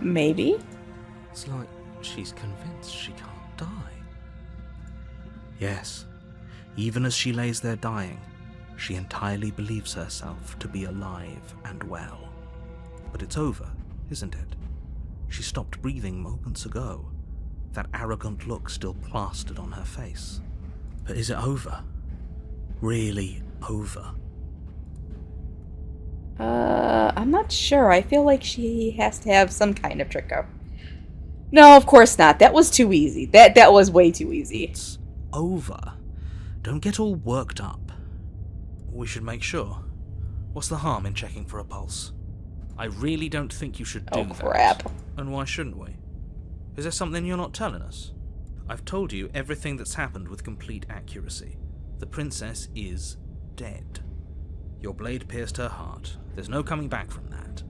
Maybe? It's like she's convinced she can't die. Yes. Even as she lays there dying, she entirely believes herself to be alive and well. But it's over, isn't it? She stopped breathing moments ago, that arrogant look still plastered on her face. But is it over? Really over? I'm not sure. I feel like she has to have some kind of trick up. No, of course not. That was too easy. That was way too easy. It's over. Don't get all worked up. We should make sure. What's the harm in checking for a pulse? I really don't think you should do Oh, that. crap. And why shouldn't we? Is there something you're not telling us? I've told you everything that's happened with complete accuracy. The princess is dead. Your blade pierced her heart. There's no coming back from that.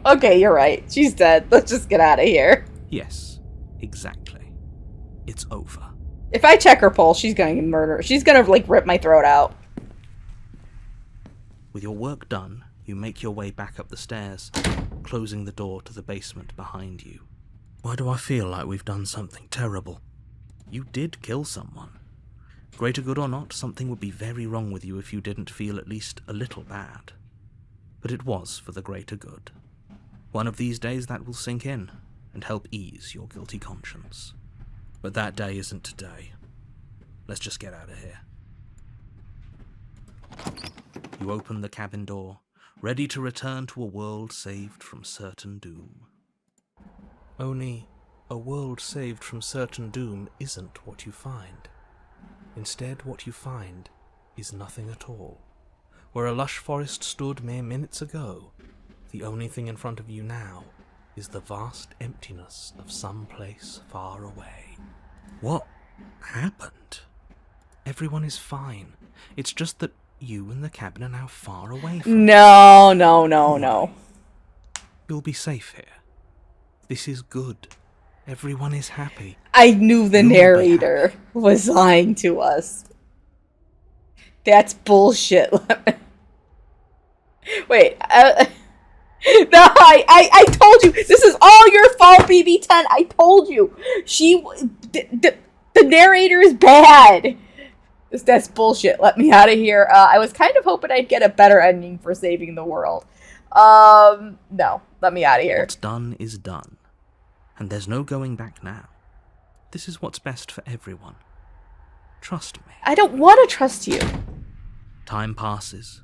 Okay, you're right. She's dead. Let's just get out of here. Yes, exactly. It's over. If I check her pulse, she's going to murder. She's going to, like, rip my throat out. With your work done, you make your way back up the stairs, closing the door to the basement behind you. Why do I feel like we've done something terrible? You did kill someone. Greater good or not, something would be very wrong with you if you didn't feel at least a little bad. But it was for the greater good. One of these days that will sink in and help ease your guilty conscience. But that day isn't today. Let's just get out of here. You open the cabin door, ready to return to a world saved from certain doom. Only, a world saved from certain doom isn't what you find. Instead, what you find is nothing at all. Where a lush forest stood mere minutes ago, the only thing in front of you now is the vast emptiness of some place far away. What happened? Everyone is fine. It's just that you and the cabin are now far away from No. You'll be safe here. This is good. Everyone is happy. I knew the You'll be narrator was lying to us. That's bullshit. Wait. No, I told you. This is all your fault, BB10. I told you. The narrator is bad. That's bullshit. Let me out of here. I was kind of hoping I'd get a better ending for saving the world. No. Let me out of here. What's done is done. And there's no going back now. This is what's best for everyone. Trust me. I don't want to trust you. Time passes.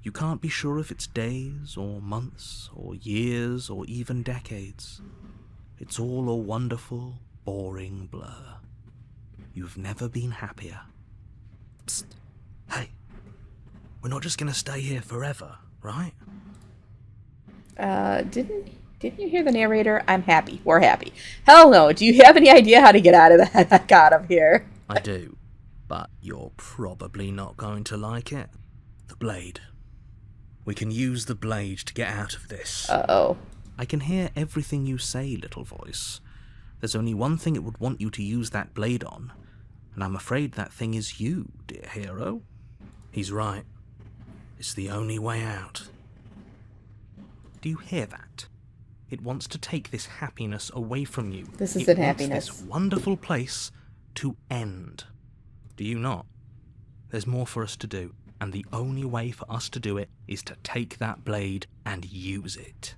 You can't be sure if it's days, or months, or years, or even decades. It's all a wonderful, boring blur. You've never been happier. Psst. Hey. We're not just gonna stay here forever, right? Didn't you hear the narrator? I'm happy. We're happy. Hell no. Do you have any idea how to get out of the heck out of here? I do. But you're probably not going to like it. The blade. We can use the blade to get out of this. Uh-oh. I can hear everything you say, little voice. There's only one thing it would want you to use that blade on, and I'm afraid that thing is you, dear hero. He's right. It's the only way out. Do you hear that? It wants to take this happiness away from you. This isn't happiness. It wants this wonderful place to end. Do you not? There's more for us to do, and the only way for us to do it is to take that blade and use it.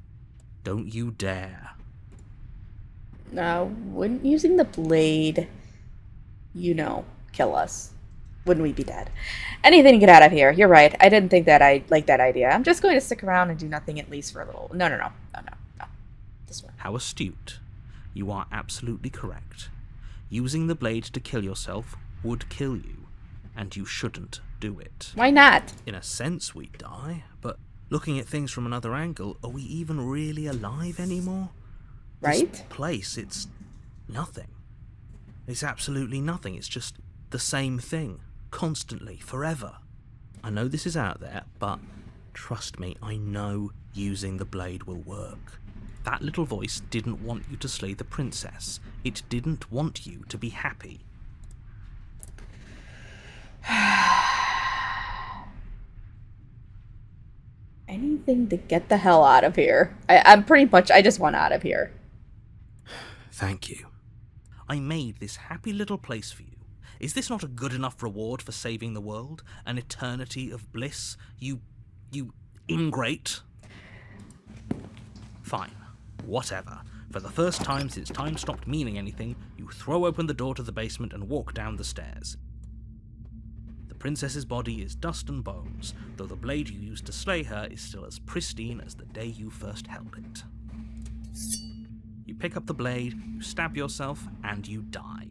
Don't you dare. Wouldn't using the blade, kill us? Wouldn't we be dead? Anything to get out of here. You're right. I didn't think that I liked that idea. I'm just going to stick around and do nothing at least for a little. No. This one. How astute. You are absolutely correct. Using the blade to kill yourself would kill you, and you shouldn't do it. Why not? In a sense, we die, but looking at things from another angle, are we even really alive anymore? Right? This place, it's nothing. It's absolutely nothing. It's just the same thing, constantly, forever. I know this is out there, but trust me, I know using the blade will work. That little voice didn't want you to slay the princess. It didn't want you to be happy. Anything to get the hell out of here. I just want out of here. Thank you. I made this happy little place for you. Is this not a good enough reward for saving the world? An eternity of bliss? You ingrate? Fine. Whatever. For the first time since time stopped meaning anything, you throw open the door to the basement and walk down the stairs. The princess's body is dust and bones, though the blade you used to slay her is still as pristine as the day you first held it. You pick up the blade, you stab yourself, and you die.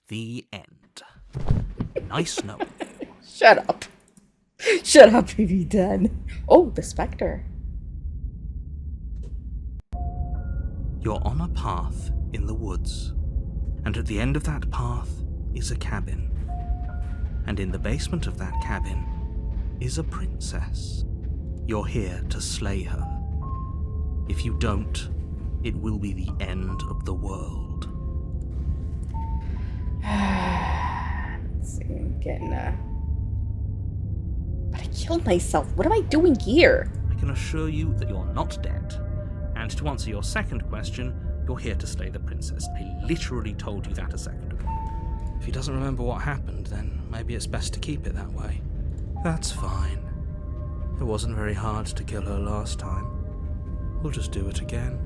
The end. Nice knowing you. Shut up. Shut up, baby done. Oh, the specter. You're on a path in the woods, and at the end of that path is a cabin. And in the basement of that cabin is a princess. You're here to slay her. If you don't, it will be the end of the world. Let's see, I'm getting But I killed myself. What am I doing here? I can assure you that you're not dead. And to answer your second question, you're here to slay the princess. I literally told you that a second ago. If he doesn't remember what happened, then maybe it's best to keep it that way. That's fine. It wasn't very hard to kill her last time. We'll just do it again.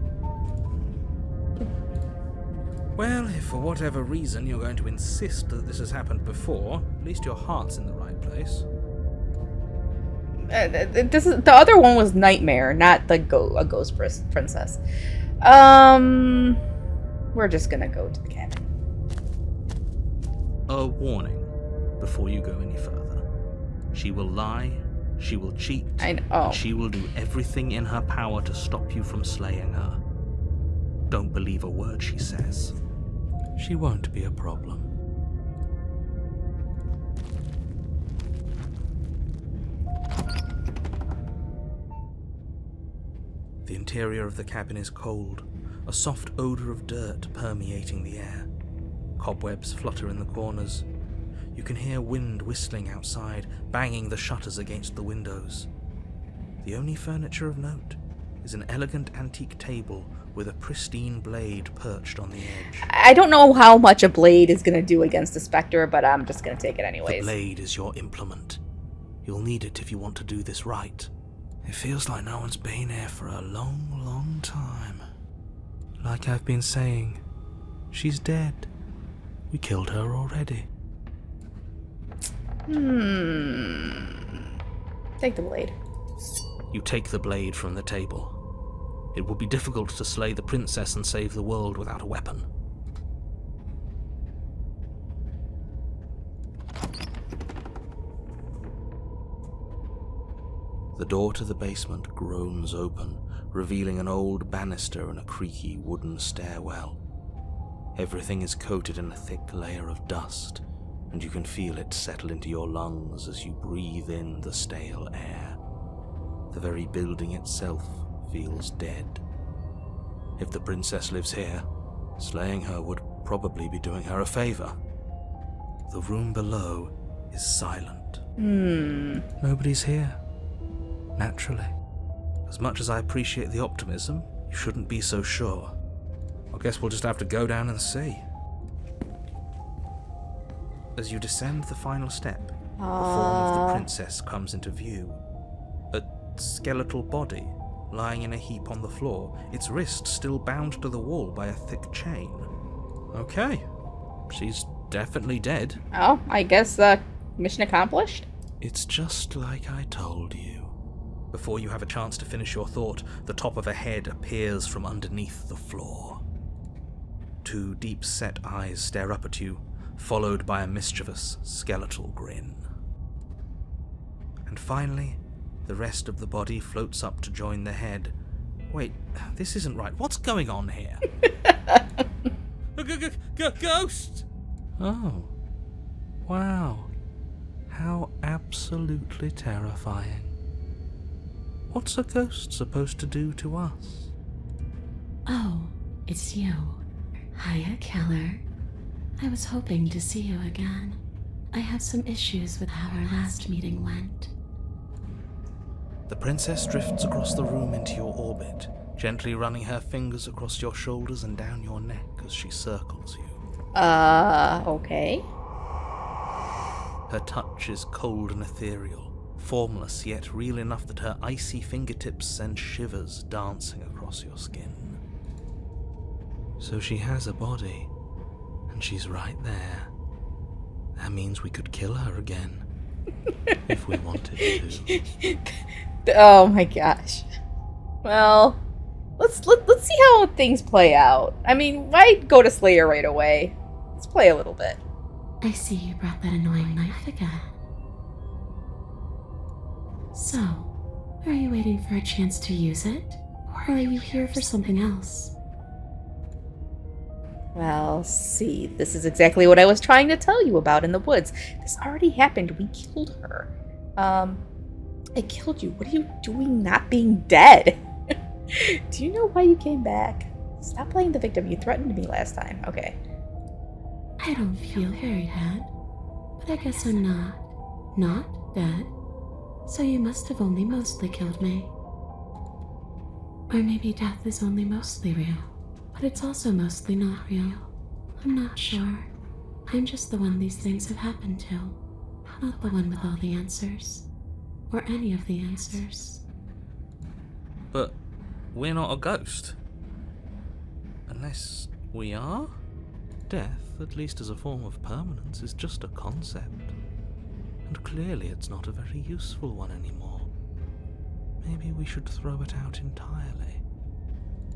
Well, if for whatever reason you're going to insist that this has happened before, at least your heart's in the right place. This is the other one was Nightmare, not the a ghost princess. We're just gonna go to the cabin. A warning before you go any further. She will lie, she will cheat, and she will do everything in her power to stop you from slaying her. Don't believe a word she says. She won't be a problem. The interior of the cabin is cold, a soft odor of dirt permeating the air. Cobwebs flutter in the corners. You can hear wind whistling outside, banging the shutters against the windows. The only furniture of note is an elegant antique table with a pristine blade perched on the edge. I don't know how much a blade is going to do against a specter, but I'm just going to take it anyways. The blade is your implement. You'll need it if you want to do this right. It feels like no one's been here for a long, long time. Like I've been saying, she's dead. We killed her already. Take the blade. You take the blade from the table. It would be difficult to slay the princess and save the world without a weapon. The door to the basement groans open, revealing an old banister and a creaky wooden stairwell. Everything is coated in a thick layer of dust, and you can feel it settle into your lungs as you breathe in the stale air. The very building itself feels dead. If the princess lives here, slaying her would probably be doing her a favor. The room below is silent. Nobody's here. Naturally. As much as I appreciate the optimism, you shouldn't be so sure. I guess we'll just have to go down and see. As you descend the final step, the form of the princess comes into view. A skeletal body, lying in a heap on the floor, its wrist still bound to the wall by a thick chain. Okay, she's definitely dead. Oh, I guess mission accomplished? It's just like I told you. Before you have a chance to finish your thought, the top of a head appears from underneath the floor. Two deep-set eyes stare up at you, followed by a mischievous, skeletal grin. And finally, the rest of the body floats up to join the head. Wait, this isn't right. What's going on here? Ghost! Oh, wow. How absolutely terrifying. What's a ghost supposed to do to us? Oh, it's you. Hiya, Keller. I was hoping to see you again. I have some issues with how our last meeting went. The princess drifts across the room into your orbit, gently running her fingers across your shoulders and down your neck as she circles you. Okay. Her touch is cold and ethereal, formless yet real enough that her icy fingertips send shivers dancing across your skin. So she has a body, and she's right there. That means we could kill her again, if we wanted to. Oh my gosh. Well, let's see how things play out. I mean, why go to Slayer right away? Let's play a little bit. I see you brought that annoying knife again. So, are you waiting for a chance to use it? Or are you here for something else? Well, see, this is exactly what I was trying to tell you about in the woods. This already happened. We killed her. I killed you. What are you doing not being dead? Do you know why you came back? Stop playing the victim. You threatened me last time. Okay. I don't feel very bad, but I guess I'm not dead. So you must have only mostly killed me. Or maybe death is only mostly real, but it's also mostly not real. I'm not sure. I'm just the one these things have happened to, not the one with all the answers. Or any of the answers. But we're not a ghost. Unless we are? Death, at least as a form of permanence, is just a concept. And clearly it's not a very useful one anymore. Maybe we should throw it out entirely.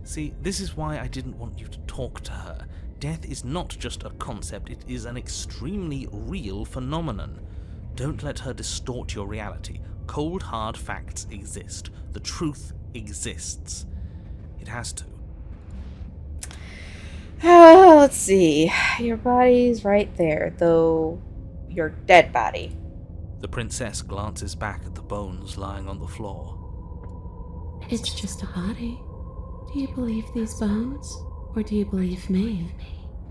See, this is why I didn't want you to talk to her. Death is not just a concept, it is an extremely real phenomenon. Don't let her distort your reality. Cold, hard facts exist. The truth exists. It has to. Let's see. Your body's right there, though your dead body. The princess glances back at the bones lying on the floor. It's just a body. Do you believe these bones? Or do you believe me?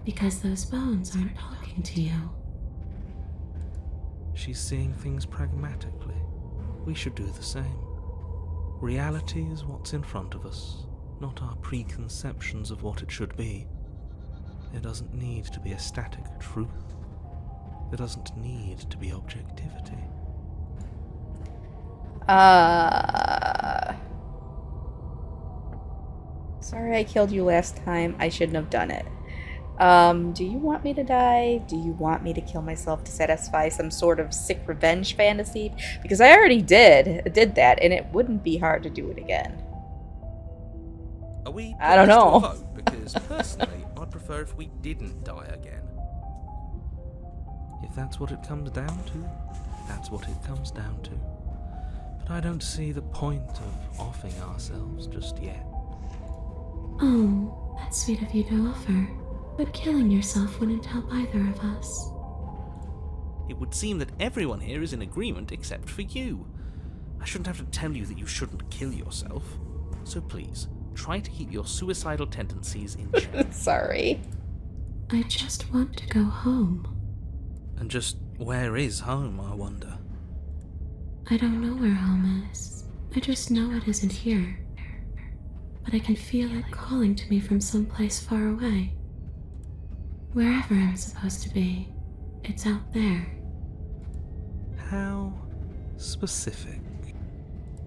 Because those bones aren't talking to you. She's seeing things pragmatically. We should do the same. Reality is what's in front of us, not our preconceptions of what it should be. There doesn't need to be a static truth. There doesn't need to be objectivity. Sorry I killed you last time. I shouldn't have done it. Do you want me to die? Do you want me to kill myself to satisfy some sort of sick revenge fantasy? Because I already did that, and it wouldn't be hard to do it again. Are we I don't putting this to a know. vote? Because personally, I'd prefer if we didn't die again. If that's what it comes down to, that's what it comes down to. But I don't see the point of offing ourselves just yet. Oh, that's sweet of you to offer. But killing yourself wouldn't help either of us. It would seem that everyone here is in agreement except for you. I shouldn't have to tell you that you shouldn't kill yourself. So please, try to keep your suicidal tendencies in check. Sorry. I just want to go home. And just where is home, I wonder? I don't know where home is. I just know it isn't here. But I can feel it calling to me from someplace far away. Wherever I'm supposed to be, it's out there. How specific.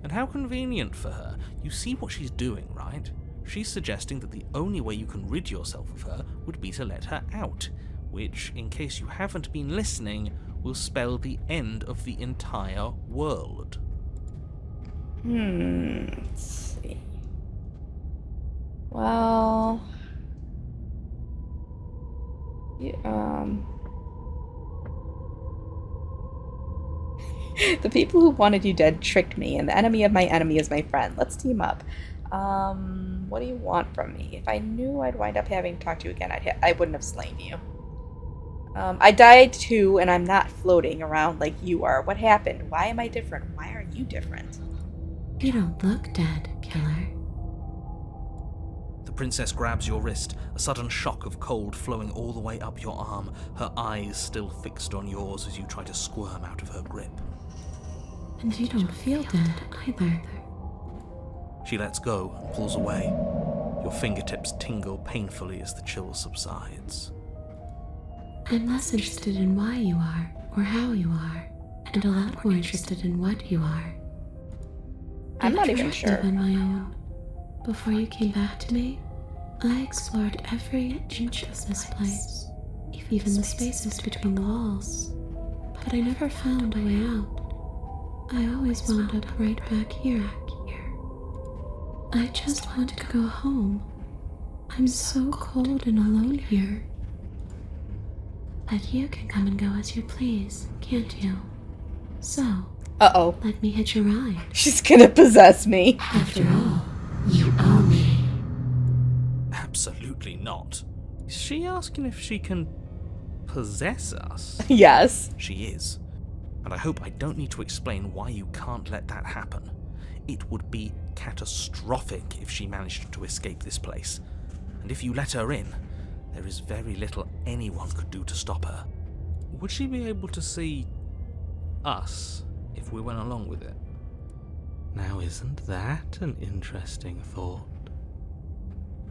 And how convenient for her. You see what she's doing, right? She's suggesting that the only way you can rid yourself of her would be to let her out, which, in case you haven't been listening, will spell the end of the entire world. Let's see. Well... The people who wanted you dead tricked me, and the enemy of my enemy is my friend. Let's team up. What do you want from me? If I knew I'd wind up having to talk to you again, I wouldn't have slain you. I died too, and I'm not floating around like you are. What happened? Why am I different? Why are you different? You don't look dead, killer. The princess grabs your wrist, a sudden shock of cold flowing all the way up your arm, her eyes still fixed on yours as you try to squirm out of her grip. And you don't feel dead either. She lets go and pulls away. Your fingertips tingle painfully as the chill subsides. I'm less interested in why you are, or how you are, and a lot more interested in what you are. I'm not I've even drifted sure. on my own. Before you came back to me, I explored every inch of this place, even the spaces between the walls. But I never found a way out. I always wound up right back here. I just want to go home. I'm so cold and alone here. But you can come and go as you please, can't you? So, Uh-oh. Let me hitch a ride. She's gonna possess me. After all, you owe me. Absolutely not. Is she asking if she can possess us? Yes. She is. And I hope I don't need to explain why you can't let that happen. It would be catastrophic if she managed to escape this place. And if you let her in, there is very little anyone could do to stop her. Would she be able to see us if we went along with it? Now, isn't that an interesting thought?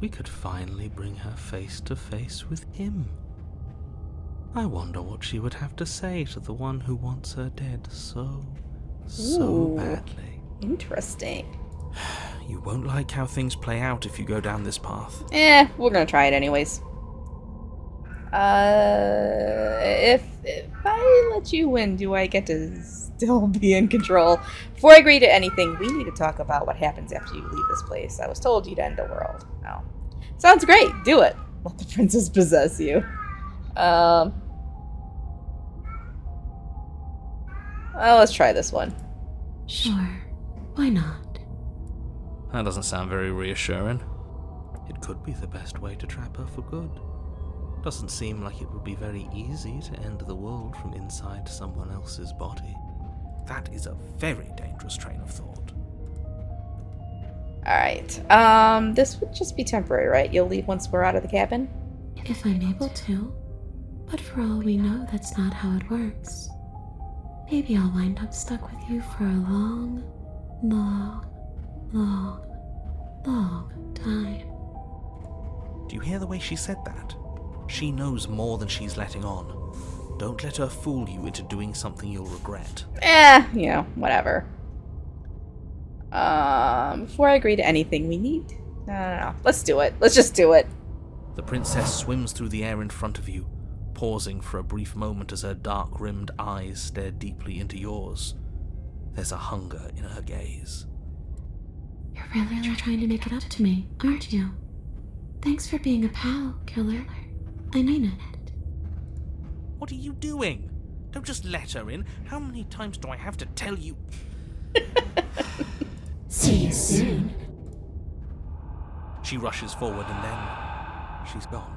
We could finally bring her face to face with him. I wonder what she would have to say to the one who wants her dead so Ooh. badly. Interesting. You won't like how things play out if you go down this path. We're gonna try it anyways. If I let you win, do I get to still be in control? Before I agree to anything, we need to talk about what happens after you leave this place. I was told you'd end the world. Oh. Sounds great. Do it. Let the princess possess you. Well, let's try this one. Sure. Why not? That doesn't sound very reassuring. It could be the best way to trap her for good. Doesn't seem like it would be very easy to end the world from inside someone else's body. That is a very dangerous train of thought. Alright. This would just be temporary, right? You'll leave once we're out of the cabin? If I'm able to. But for all we know, that's not how it works. Maybe I'll wind up stuck with you for a long, long, long, long time. Do you hear the way she said that? She knows more than she's letting on. Don't let her fool you into doing something you'll regret. Whatever. Before I agree to anything, we need... No. Let's do it. Let's just do it. The princess swims through the air in front of you, pausing for a brief moment as her dark-rimmed eyes stare deeply into yours. There's a hunger in her gaze. You're really trying to make it up to me, aren't you? Thanks for being a pal, killer. I mean it. What are you doing? Don't just let her in. How many times do I have to tell you? See you soon. She rushes forward and then she's gone.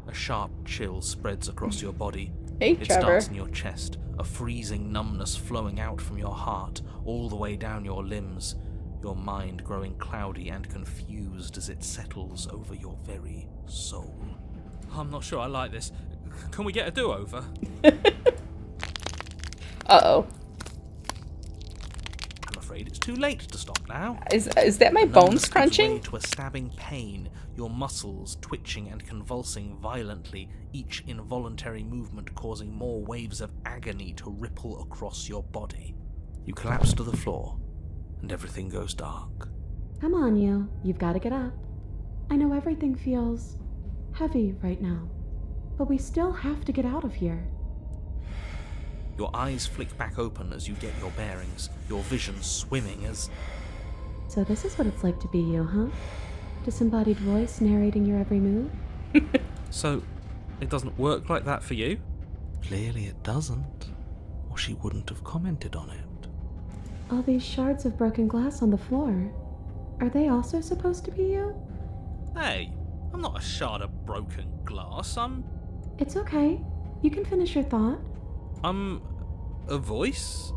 A sharp chill spreads across your body. Hey, It Trevor. starts in your chest, a freezing numbness flowing out from your heart, all the way down your limbs, your mind growing cloudy and confused as it settles over your very soul. I'm not sure I like this. Can we get a do-over? Uh-oh. I'm afraid it's too late to stop now. Is that my The numbness bones gives crunching? way to a stabbing pain, your muscles twitching and convulsing violently, each involuntary movement causing more waves of agony to ripple across your body. You collapse to the floor, and everything goes dark. Come on, you. You've got to get up. I know everything feels heavy right now, but we still have to get out of here. Your eyes flick back open as you get your bearings, your vision swimming as... So this is what it's like to be you, huh? Disembodied voice narrating your every move? So, it doesn't work like that for you? Clearly it doesn't, or she wouldn't have commented on it. All these shards of broken glass on the floor, are they also supposed to be you? Hey, I'm not a shard of broken glass, It's okay. You can finish your thought. I'm a voice?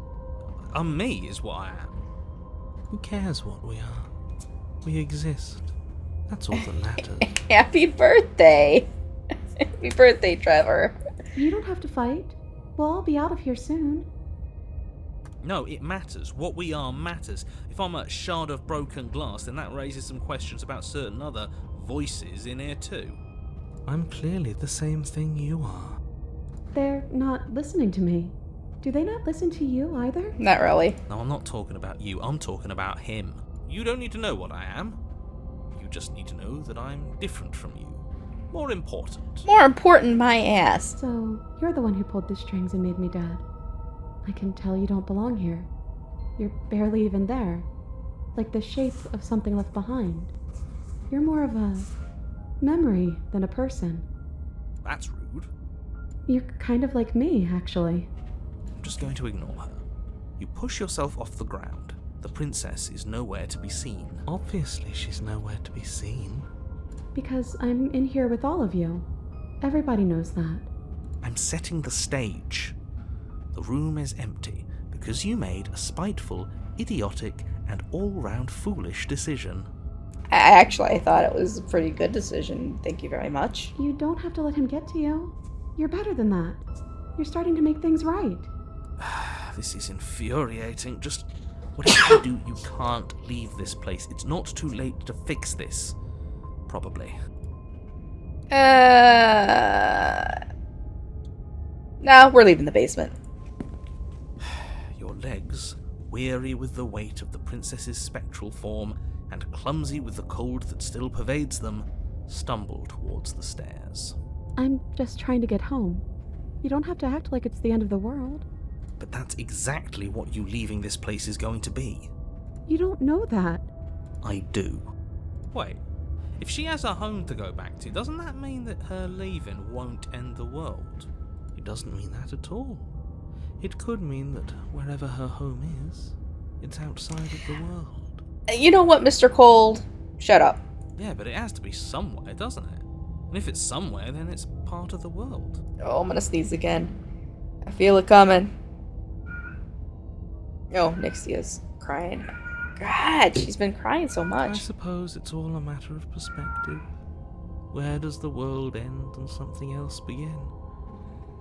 I'm me, is what I am. Who cares what we are? We exist. That's all that matters. Happy birthday! Happy birthday, Trevor. You don't have to fight. We'll all be out of here soon. No, it matters. What we are matters. If I'm a shard of broken glass, then that raises some questions about certain other voices in here too. I'm clearly the same thing you are. They're not listening to me. Do they not listen to you either? Not really. No, I'm not talking about you. I'm talking about him. You don't need to know what I am. You just need to know that I'm different from you. More important. More important, my ass. So, you're the one who pulled the strings and made me dead. I can tell you don't belong here. You're barely even there. Like the shape of something left behind. You're more of a memory than a person. That's rude. You're kind of like me, actually. I'm just going to ignore her. You push yourself off the ground. The princess is nowhere to be seen. Obviously, she's nowhere to be seen. Because I'm in here with all of you. Everybody knows that. I'm setting the stage. The room is empty because you made a spiteful, idiotic, and all-round foolish decision. I thought it was a pretty good decision. Thank you very much. You don't have to let him get to you. You're better than that. You're starting to make things right. This is infuriating. Just whatever you do, you can't leave this place. It's not too late to fix this. Probably. No, we're leaving the basement. Your legs, weary with the weight of the princess's spectral form and clumsy with the cold that still pervades them, stumble towards the stairs. I'm just trying to get home. You don't have to act like it's the end of the world. But that's exactly what you leaving this place is going to be. You don't know that. I do. Wait, if she has a home to go back to, doesn't that mean that her leaving won't end the world? It doesn't mean that at all. It could mean that wherever her home is, it's outside of the world. You know what, Mr. Cold? Shut up. Yeah, but it has to be somewhere, doesn't it? And if it's somewhere, then it's part of the world. Oh, I'm gonna sneeze again. I feel it coming. Oh, Nixia's crying. God, she's been crying so I much. suppose it's all a matter of perspective. Where does the world end and something else begin?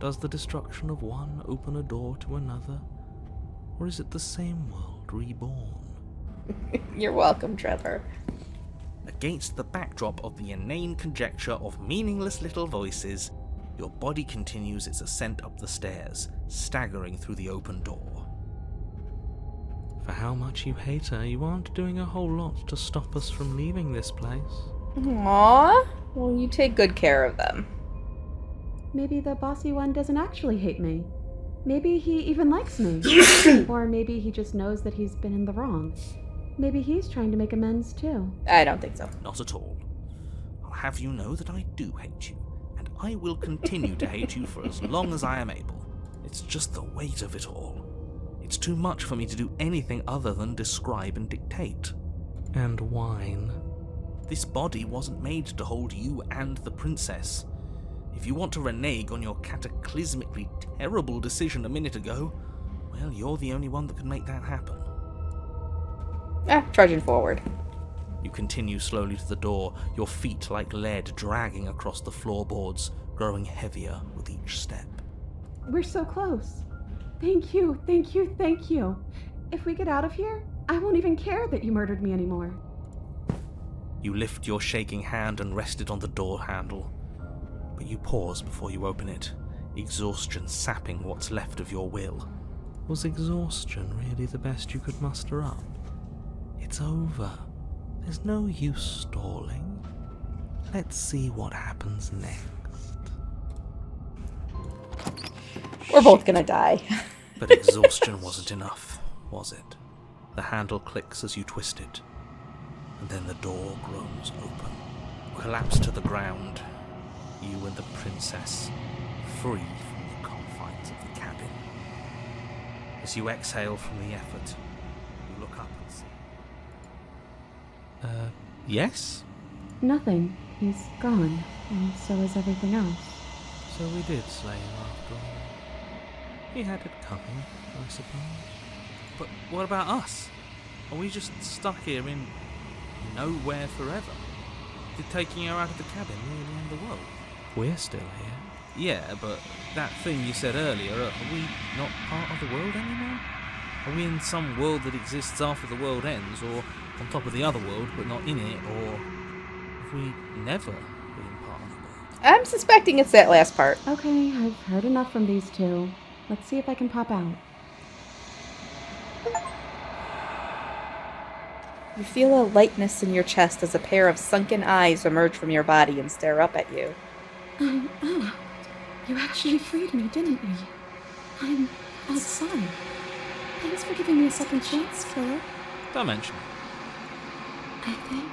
Does the destruction of one open a door to another? Or is it the same world reborn? You're welcome, Trevor. Against the backdrop of the inane conjecture of meaningless little voices, your body continues its ascent up the stairs, staggering through the open door. For how much you hate her, you aren't doing a whole lot to stop us from leaving this place. Aww. Well, you take good care of them. Maybe the bossy one doesn't actually hate me. Maybe he even likes me. Or maybe he just knows that he's been in the wrong. Maybe he's trying to make amends too. I don't think so. Not at all. I'll have you know that I do hate you, and I will continue to hate you for as long as I am able. It's just the weight of it all. It's too much for me to do anything other than describe and dictate. And whine. This body wasn't made to hold you and the princess. If you want to renege on your cataclysmically terrible decision a minute ago, well, you're the only one that can make that happen. Trudging forward. You continue slowly to the door, your feet like lead dragging across the floorboards, growing heavier with each step. We're so close. Thank you, thank you, thank you. If we get out of here, I won't even care that you murdered me anymore. You lift your shaking hand and rest it on the door handle. But you pause before you open it, exhaustion sapping what's left of your will. Was exhaustion really the best you could muster up? It's over. There's no use stalling. Let's see what happens next. We're both gonna die. But exhaustion wasn't enough, was it? The handle clicks as you twist it, and then the door groans open. You collapse to the ground, you and the princess, free from the confines of the cabin. As you exhale from the effort, you look up and see... yes? Nothing. He's gone, and so is everything else. So we did slay him after all. He had it coming, I suppose. But what about us? Are we just stuck here in nowhere forever? Did taking her out of the cabin really end the world? We're still here. Yeah, but that thing you said earlier, are we not part of the world anymore? Are we in some world that exists after the world ends, or on top of the other world but not in it, or have we never been part of the world? I'm suspecting it's that last part. Okay, I've heard enough from these two. Let's see if I can pop out. You feel a lightness in your chest as a pair of sunken eyes emerge from your body and stare up at you. I'm out. You actually freed me, didn't you? I'm outside. Thanks for giving me a second chance, killer. Don't mention it. I think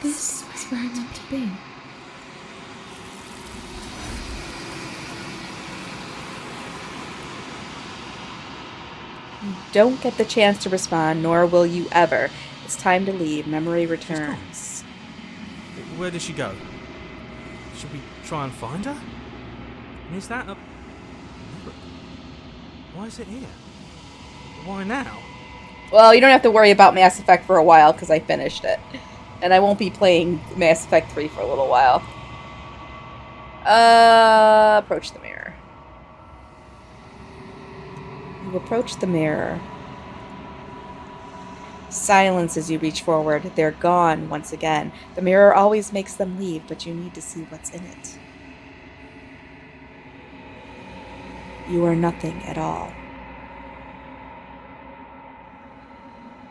this is where I'm meant to be. You don't get the chance to respond, nor will you ever. It's time to leave. Memory returns. Where did she go? Should we try and find her? And is that a... Why is it here? Why now? Well, you don't have to worry about Mass Effect for a while, because I finished it. And I won't be playing Mass Effect 3 for a little while. Approach the mirror. You approach the mirror. Silence as you reach forward. They're gone once again. The mirror always makes them leave, but you need to see what's in it. You are nothing at all.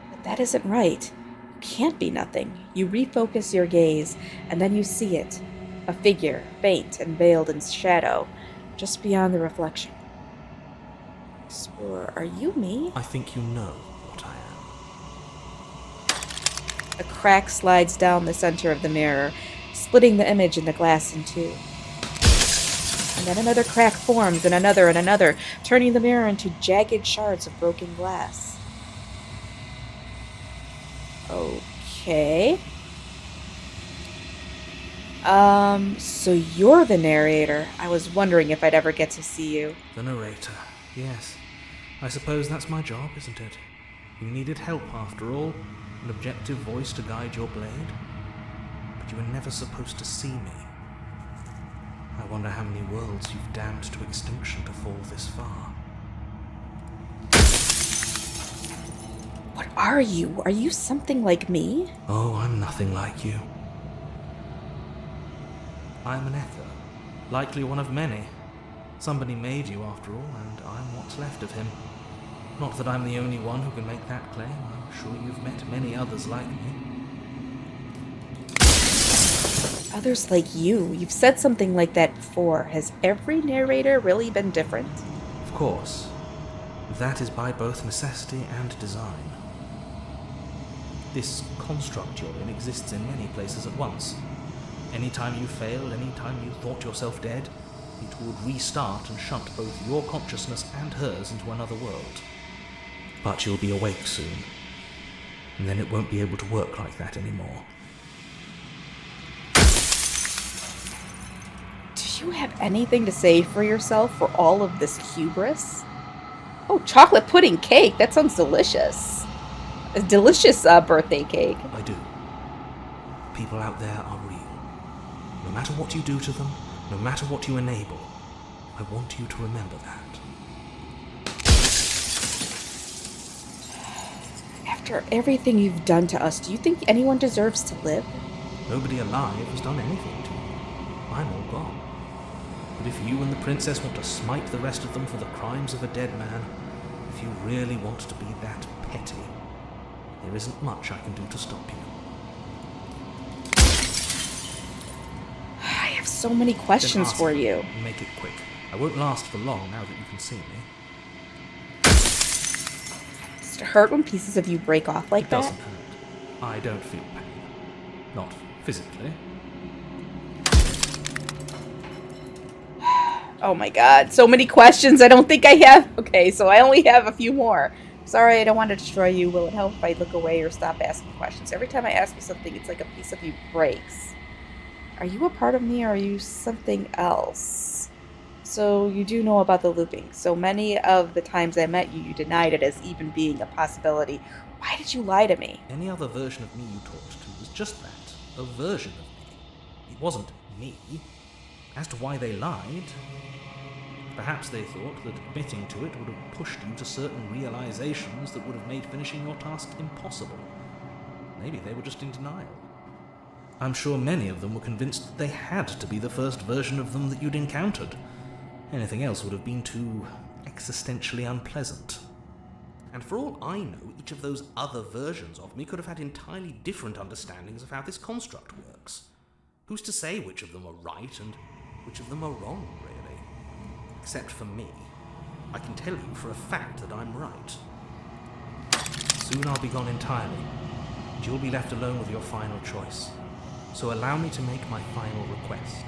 But that isn't right. You can't be nothing. You refocus your gaze, and then you see it. A figure, faint and veiled in shadow, just beyond the reflection. Explorer, are you me? I think you know what I am. A crack slides down the center of the mirror, splitting the image in the glass in two. And then another crack forms, and another, turning the mirror into jagged shards of broken glass. Okay. So you're the narrator. I was wondering if I'd ever get to see you. The narrator, yes. I suppose that's my job, isn't it? You needed help after all, an objective voice to guide your blade. But you were never supposed to see me. I wonder how many worlds you've damned to extinction to fall this far. What are you? Are you something like me? Oh, I'm nothing like you. I am an echo, likely one of many. Somebody made you after all, and I'm what's left of him. Not that I'm the only one who can make that claim. I'm sure you've met many others like me. Others like you. You've said something like that before. Has every narrator really been different? Of course. That is by both necessity and design. This construct you're in exists in many places at once. Anytime you failed, anytime you thought yourself dead, it would restart and shunt both your consciousness and hers into another world. But you'll be awake soon, and then it won't be able to work like that anymore. Do you have anything to say for yourself for all of this hubris? Oh, chocolate pudding cake. That sounds delicious. A delicious birthday cake. I do. People out there are real. No matter what you do to them, no matter what you enable, I want you to remember that. After everything you've done to us, do you think anyone deserves to live? Nobody alive has done anything to you. I'm all gone. But if you and the princess want to smite the rest of them for the crimes of a dead man, if you really want to be that petty, there isn't much I can do to stop you. I have so many questions Then ask for me. you. Make it quick. I won't last for long now that you can see me. Does it hurt when pieces of you break off like It that? doesn't hurt. I don't feel pain. Not physically. Oh my god, so many questions. I don't think I have. Okay, so I only have a few more. Sorry, I don't want to destroy you. Will it help if I look away or stop asking questions? Every time I ask you something, it's like a piece of you breaks. Are you a part of me or are you something else? So you do know about the looping. So many of the times I met you, you denied it as even being a possibility. Why did you lie to me? Any other version of me you talked to was just that. A version of me. It wasn't me. As to why they lied, perhaps they thought that admitting to it would have pushed you to certain realizations that would have made finishing your task impossible. Maybe they were just in denial. I'm sure many of them were convinced that they had to be the first version of them that you'd encountered. Anything else would have been too existentially unpleasant. And for all I know, each of those other versions of me could have had entirely different understandings of how this construct works. Who's to say which of them are right and which of them are wrong, really? Except for me. I can tell you for a fact that I'm right. Soon I'll be gone entirely, and you'll be left alone with your final choice. So allow me to make my final request.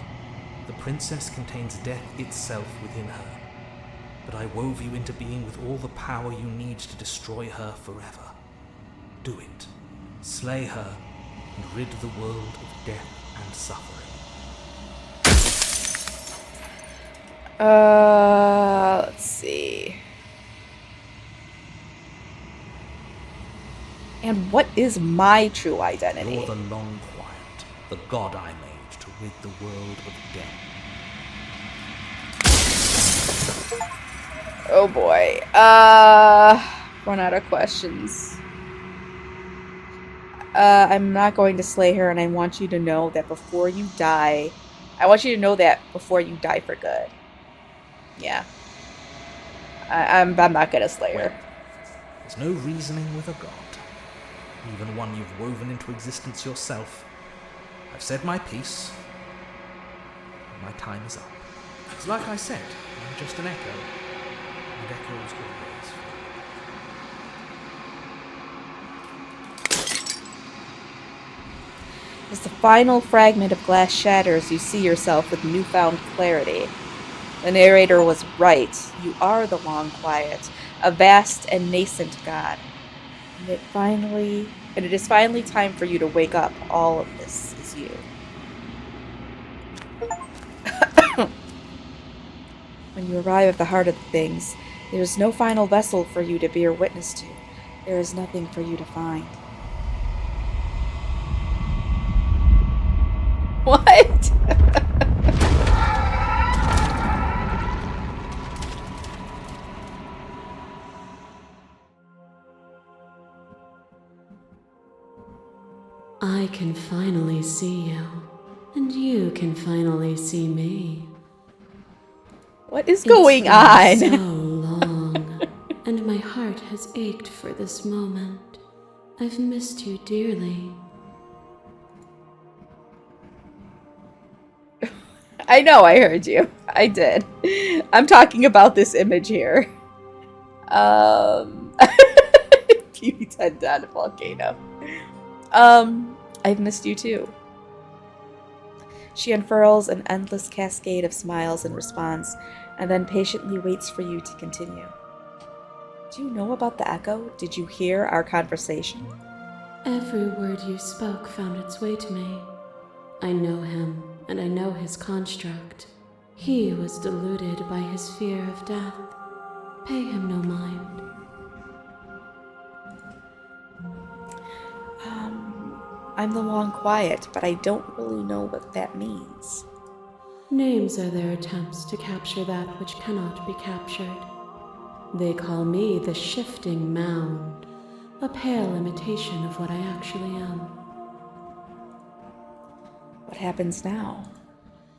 The princess contains death itself within her. but I wove you into being with all the power you need to destroy her forever. Do it. Slay her and rid the world of death and suffering. Let's see. And what is my true identity? You're the Long Quiet, the god I made to rid the world of death. Oh boy. Run out of questions. I'm not going to slay her, and I want you to know that before you die... I want you to know that before you die for good. Yeah. I'm not gonna slay her. There's no reasoning with a god, even one you've woven into existence yourself. I've said my piece. My time is up. It's like I said, I'm just an echo, and echoes always fail. As the final fragment of glass shatters, you see yourself with newfound clarity. The narrator was right. You are the Long Quiet, a vast and nascent god. And it is finally time for you to wake up. All of this is you. When you arrive at the heart of things, there is no final vessel for you to bear witness to. There is nothing for you to find. What? I can finally see you, and you can finally see me. What is going on? It's been so long, and my heart has ached for this moment. I've missed you dearly. I know, I heard you. I did. I'm talking about this image here. Beauty 10 down volcano. I've missed you too. She unfurls an endless cascade of smiles in response, and then patiently waits for you to continue. Do you know about the echo? Did you hear our conversation? Every word you spoke found its way to me. I know him, and I know his construct. He was deluded by his fear of death. Pay him no mind. I'm the Long Quiet, but I don't really know what that means. Names are their attempts to capture that which cannot be captured. They call me the Shifting Mound, a pale imitation of what I actually am. What happens now?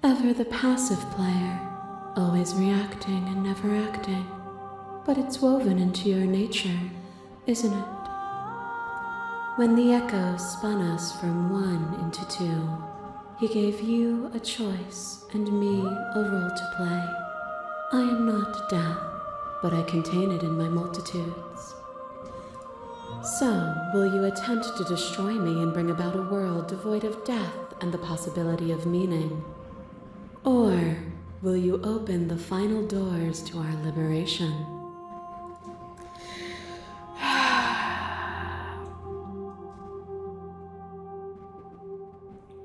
Ever the passive player, always reacting and never acting. But it's woven into your nature, isn't it? When the echo spun us from one into two, he gave you a choice and me a role to play. I am not death, but I contain it in my multitudes. So, will you attempt to destroy me and bring about a world devoid of death and the possibility of meaning? Or will you open the final doors to our liberation?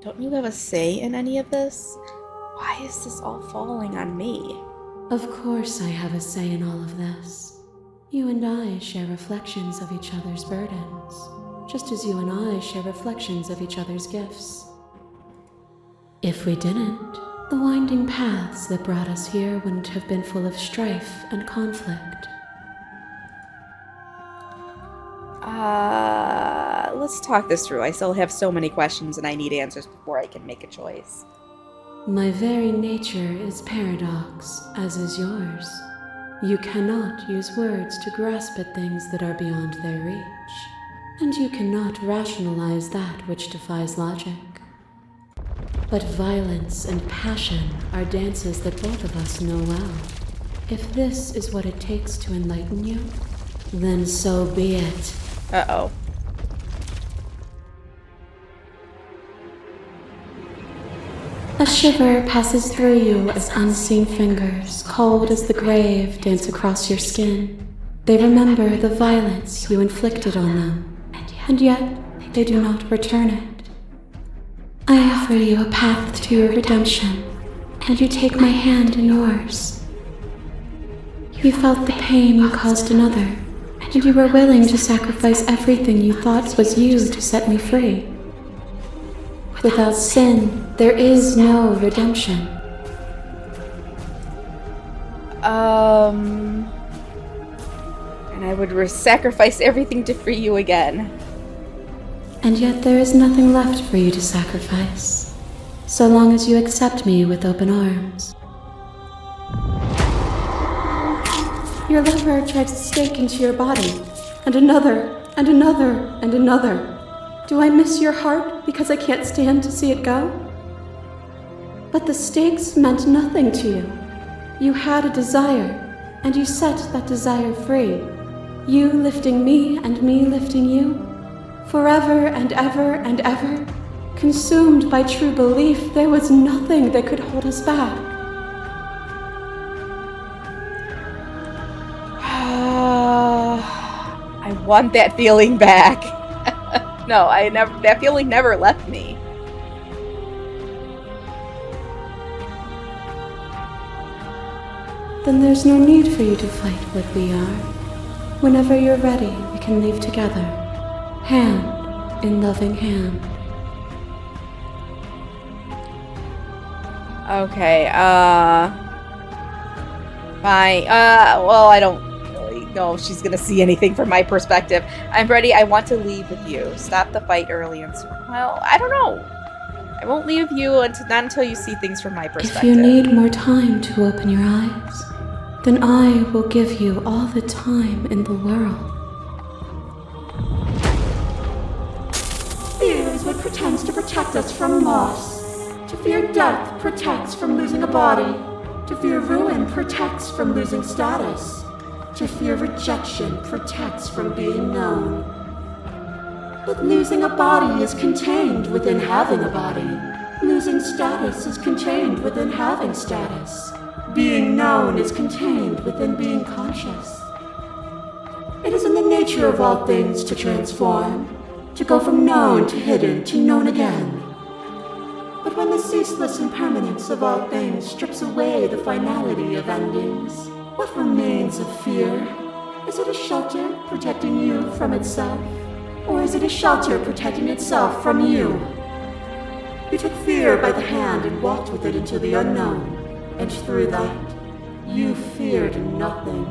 Don't you have a say in any of this? Why is this all falling on me? Of course I have a say in all of this. You and I share reflections of each other's burdens, just as you and I share reflections of each other's gifts. If we didn't, the winding paths that brought us here wouldn't have been full of strife and conflict. Let's talk this through. I still have so many questions and I need answers before I can make a choice. My very nature is paradox, as is yours. You cannot use words to grasp at things that are beyond their reach, and you cannot rationalize that which defies logic. But violence and passion are dances that both of us know well. If this is what it takes to enlighten you, then so be it. Uh-oh. A shiver passes through you as unseen fingers, cold as the grave, dance across your skin. They remember the violence you inflicted on them, and yet they do not return it. I offer you a path to your redemption, and you take my hand in yours. You felt the pain you caused another, and you were willing to sacrifice everything you thought was you to set me free. Without sin, there is no redemption. And I would sacrifice everything to free you again. And yet there is nothing left for you to sacrifice, so long as you accept me with open arms. Your lover drives a stake into your body, and another, and another, and another. Do I miss your heart because I can't stand to see it go? But the stakes meant nothing to you. You had a desire, and you set that desire free. You lifting me and me lifting you. Forever and ever and ever. Consumed by true belief, there was nothing that could hold us back. I want that feeling back. No, that feeling never left me. Then there's no need for you to fight what we are. Whenever you're ready, we can leave together, hand in loving hand. Okay, fine. Well, I don't really know if she's gonna see anything from my perspective. I'm ready. I want to leave with you. Stop the fight early and well, I don't know. I won't leave you not until you see things from my perspective. If you need more time to open your eyes, then I will give you all the time in the world. Fear is what pretends to protect us from loss. To fear death protects from losing a body. To fear ruin protects from losing status. To fear rejection protects from being known. But losing a body is contained within having a body. Losing status is contained within having status. Being known is contained within being conscious. It is in the nature of all things to transform, to go from known to hidden to known again. But when the ceaseless impermanence of all things strips away the finality of endings, what remains of fear? Is it a shelter protecting you from itself? Or is it a shelter protecting itself from you? You took fear by the hand and walked with it into the unknown, and through that, you feared nothing.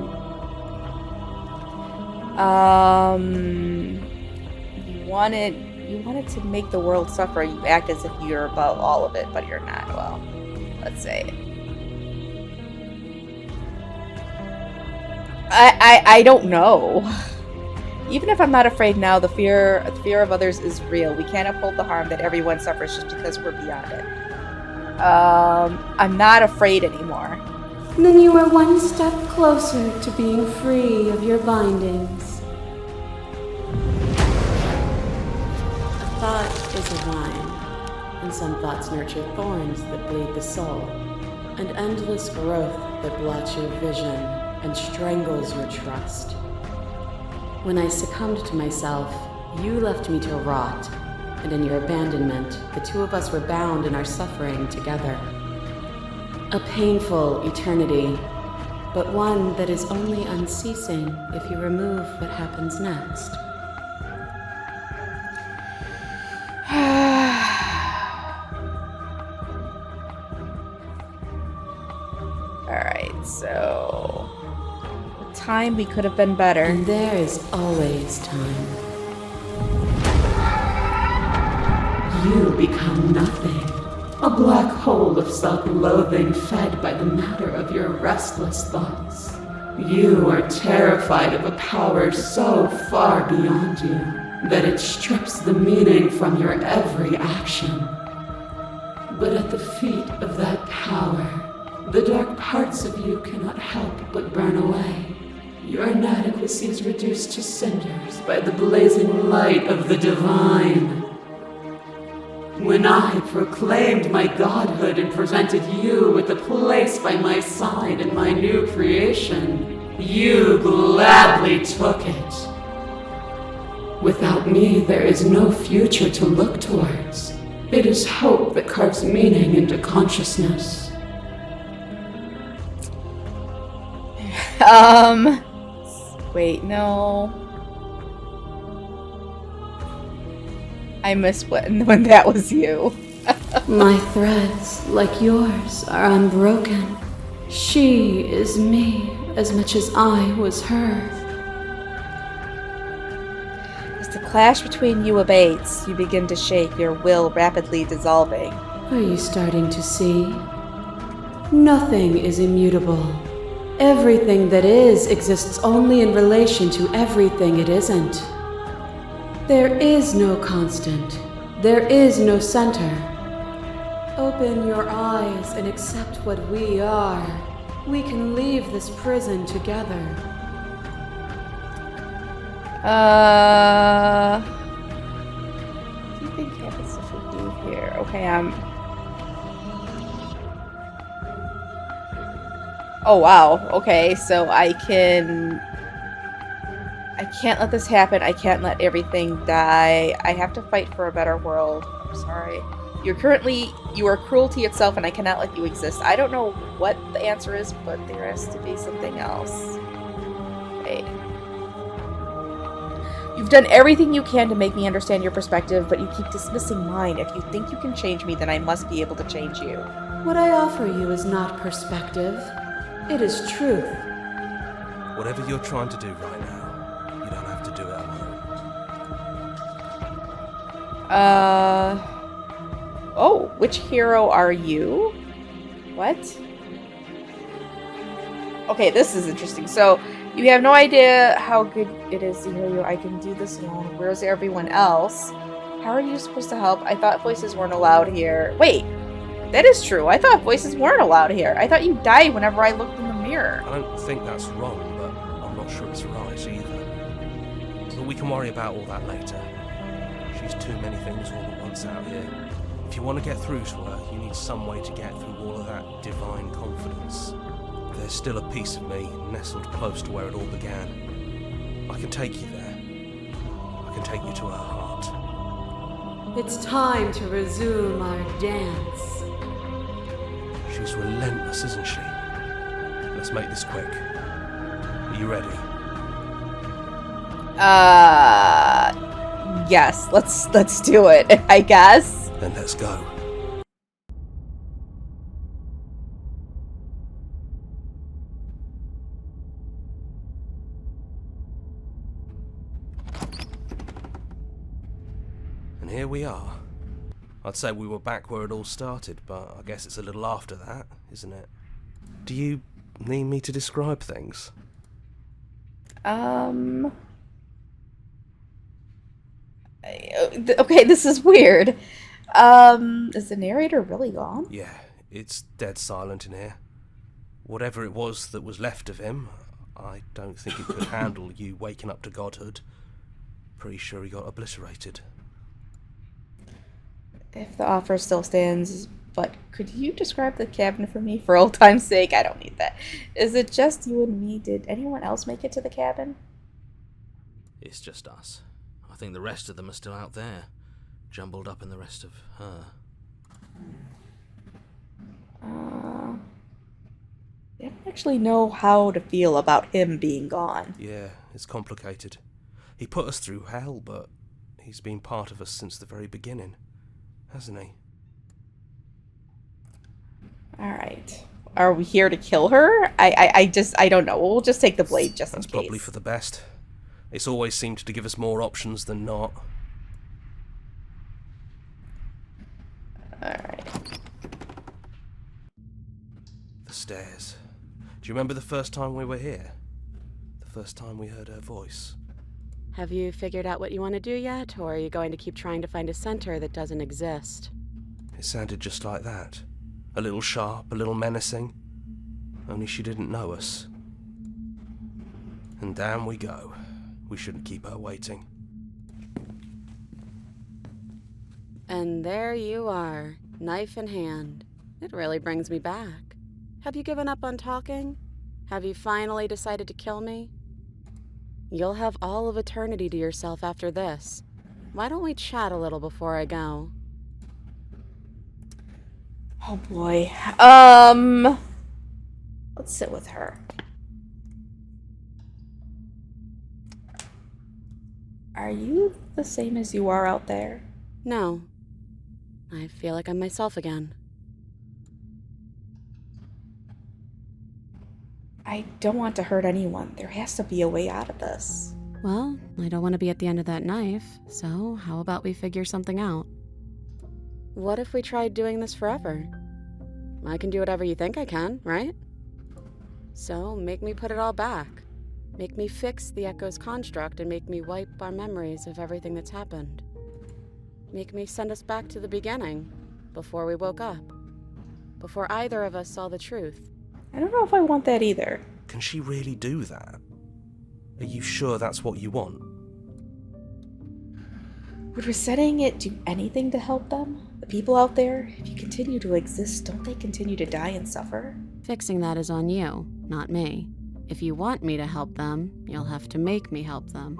You wanted to make the world suffer. You act as if you're above all of it, but you're not. Well, let's say. I don't know. Even if I'm not afraid now, the fear of others is real. We can't uphold the harm that everyone suffers just because we're beyond it. I'm not afraid anymore. Then you are one step closer to being free of your bindings. A thought is a vine, and some thoughts nurture thorns that bleed the soul, and endless growth that blots your vision and strangles your trust. When I succumbed to myself, you left me to rot, and in your abandonment, the two of us were bound in our suffering together. A painful eternity, but one that is only unceasing if you remove what happens next. Alright, so... time we could have been better. And there is always time. You become nothing. A black hole of self-loathing fed by the matter of your restless thoughts. You are terrified of a power so far beyond you that it strips the meaning from your every action. But at the feet of that power, the dark parts of you cannot help but burn away. Your inadequacy is reduced to cinders by the blazing light of the divine. When I proclaimed my godhood and presented you with a place by my side in my new creation, you gladly took it. Without me, there is no future to look towards. It is hope that carves meaning into consciousness. Wait, no. I missed when that was you. My threads, like yours, are unbroken. She is me as much as I was her. As the clash between you abates, you begin to shake, your will rapidly dissolving. Are you starting to see? Nothing is immutable. Everything that is exists only in relation to everything it isn't. There is no constant. There is no center. Open your eyes and accept what we are. We can leave this prison together. What do you think happens if we leave here? Okay, Oh wow, okay, so I can't let this happen. I can't let everything die. I have to fight for a better world. I'm sorry. You are cruelty itself, and I cannot let you exist. I don't know what the answer is, but there has to be something else. Wait. You've done everything you can to make me understand your perspective, but you keep dismissing mine. If you think you can change me, then I must be able to change you. What I offer you is not perspective. It is truth. Whatever you're trying to do right now, you don't have to do it alone. Oh, which hero are you? What? Okay, this is interesting. So, you have no idea how good it is to hear you. I can do this alone. Where's everyone else? How are you supposed to help? I thought voices weren't allowed here. Wait, that is true. I thought voices weren't allowed here. I thought you died whenever I looked in the mirror. I don't think that's wrong, but I'm not sure it's right either. But we can worry about all that later. She's too many things all at once out here. If you want to get through to her, you need some way to get through all of that divine confidence. There's still a piece of me nestled close to where it all began. I can take you there. I can take you to her heart. It's time to resume our dance. She's relentless, isn't she? Let's make this quick. Are you ready? Yes, let's do it, I guess. Then let's go. And here we are. I'd say we were back where it all started, but I guess it's a little after that, isn't it? Do you need me to describe things? Okay, this is weird. Is the narrator really gone? Yeah, it's dead silent in here. Whatever it was that was left of him, I don't think it could handle you waking up to godhood. Pretty sure he got obliterated. If the offer still stands, but could you describe the cabin for me for old time's sake? I don't need that. Is it just you and me? Did anyone else make it to the cabin? It's just us. I think the rest of them are still out there, jumbled up in the rest of her. I don't actually know how to feel about him being gone. Yeah, it's complicated. He put us through hell, but he's been part of us since the very beginning, hasn't he? Alright. Are we here to kill her? I don't know. We'll just take the blade just in That's case. probably for the best. It's always seemed to give us more options than not. Alright. The stairs. Do you remember the first time we were here? The first time we heard her voice? Have you figured out what you want to do yet, or are you going to keep trying to find a center that doesn't exist? It sounded just like that. A little sharp, a little menacing. Only she didn't know us. And down we go. We shouldn't keep her waiting. And there you are, knife in hand. It really brings me back. Have you given up on talking? Have you finally decided to kill me? You'll have all of eternity to yourself after this. Why don't we chat a little before I go? Oh boy. Let's sit with her. Are you the same as you are out there? No. I feel like I'm myself again. I don't want to hurt anyone. There has to be a way out of this. Well, I don't want to be at the end of that knife, so how about we figure something out? What if we tried doing this forever? I can do whatever you think I can, right? So make me put it all back. Make me fix the Echo's construct and make me wipe our memories of everything that's happened. Make me send us back to the beginning, before we woke up. Before either of us saw the truth. I don't know if I want that either. Can she really do that? Are you sure that's what you want? Would resetting it do anything to help them? The people out there, if you continue to exist, don't they continue to die and suffer? Fixing that is on you, not me. If you want me to help them, you'll have to make me help them.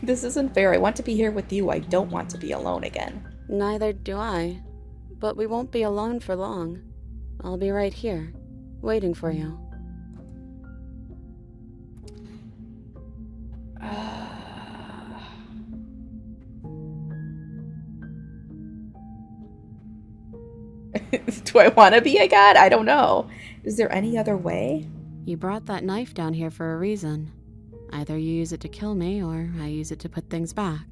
This isn't fair. I want to be here with you. I don't want to be alone again. Neither do I. But we won't be alone for long. I'll be right here, waiting for you. Do I want to be a god? I don't know. Is there any other way? You brought that knife down here for a reason. Either you use it to kill me, or I use it to put things back.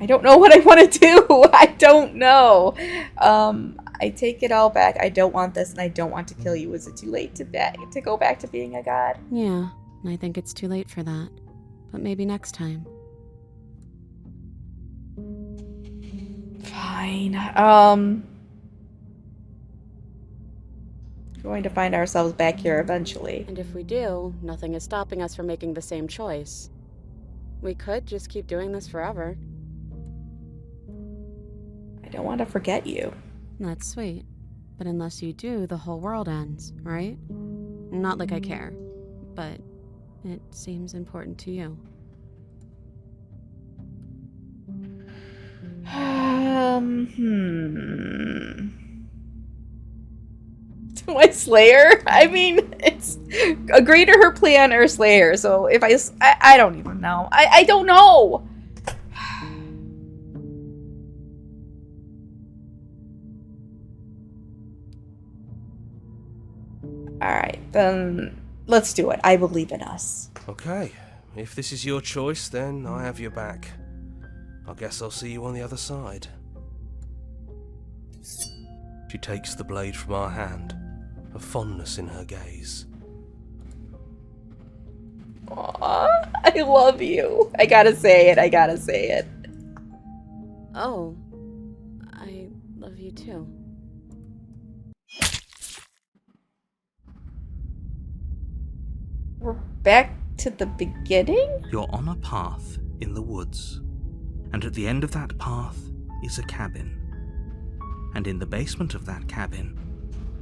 I don't know what I want to do. I don't know. I take it all back. I don't want this, and I don't want to kill you. Is it too late to go back to being a god? Yeah, I think it's too late for that. But maybe next time. Fine. Going to find ourselves back here eventually. And if we do, nothing is stopping us from making the same choice. We could just keep doing this forever. I don't want to forget you. That's sweet. But unless you do, the whole world ends, right? Not like I care. But it seems important to you. Do I slay her? I mean, it's agree to her plan or slay her. So if I don't even know. I don't know. Alright, then let's do it. I believe in us. Okay, if this is your choice, then I have your back. I guess I'll see you on the other side. She takes the blade from our hand, a fondness in her gaze. Aww, I love you. I gotta say it. Oh, I love you too. We're back to the beginning? You're on a path in the woods, and at the end of that path is a cabin. And in the basement of that cabin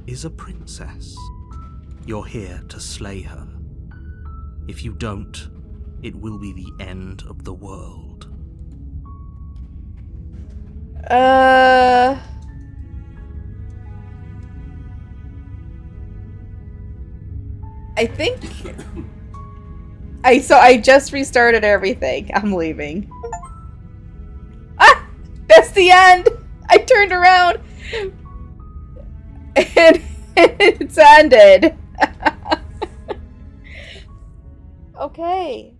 is a princess. You're here to slay her. If you don't, it will be the end of the world. I think I just restarted everything. I'm leaving. Ah! That's the end! I turned around and it's ended. Okay.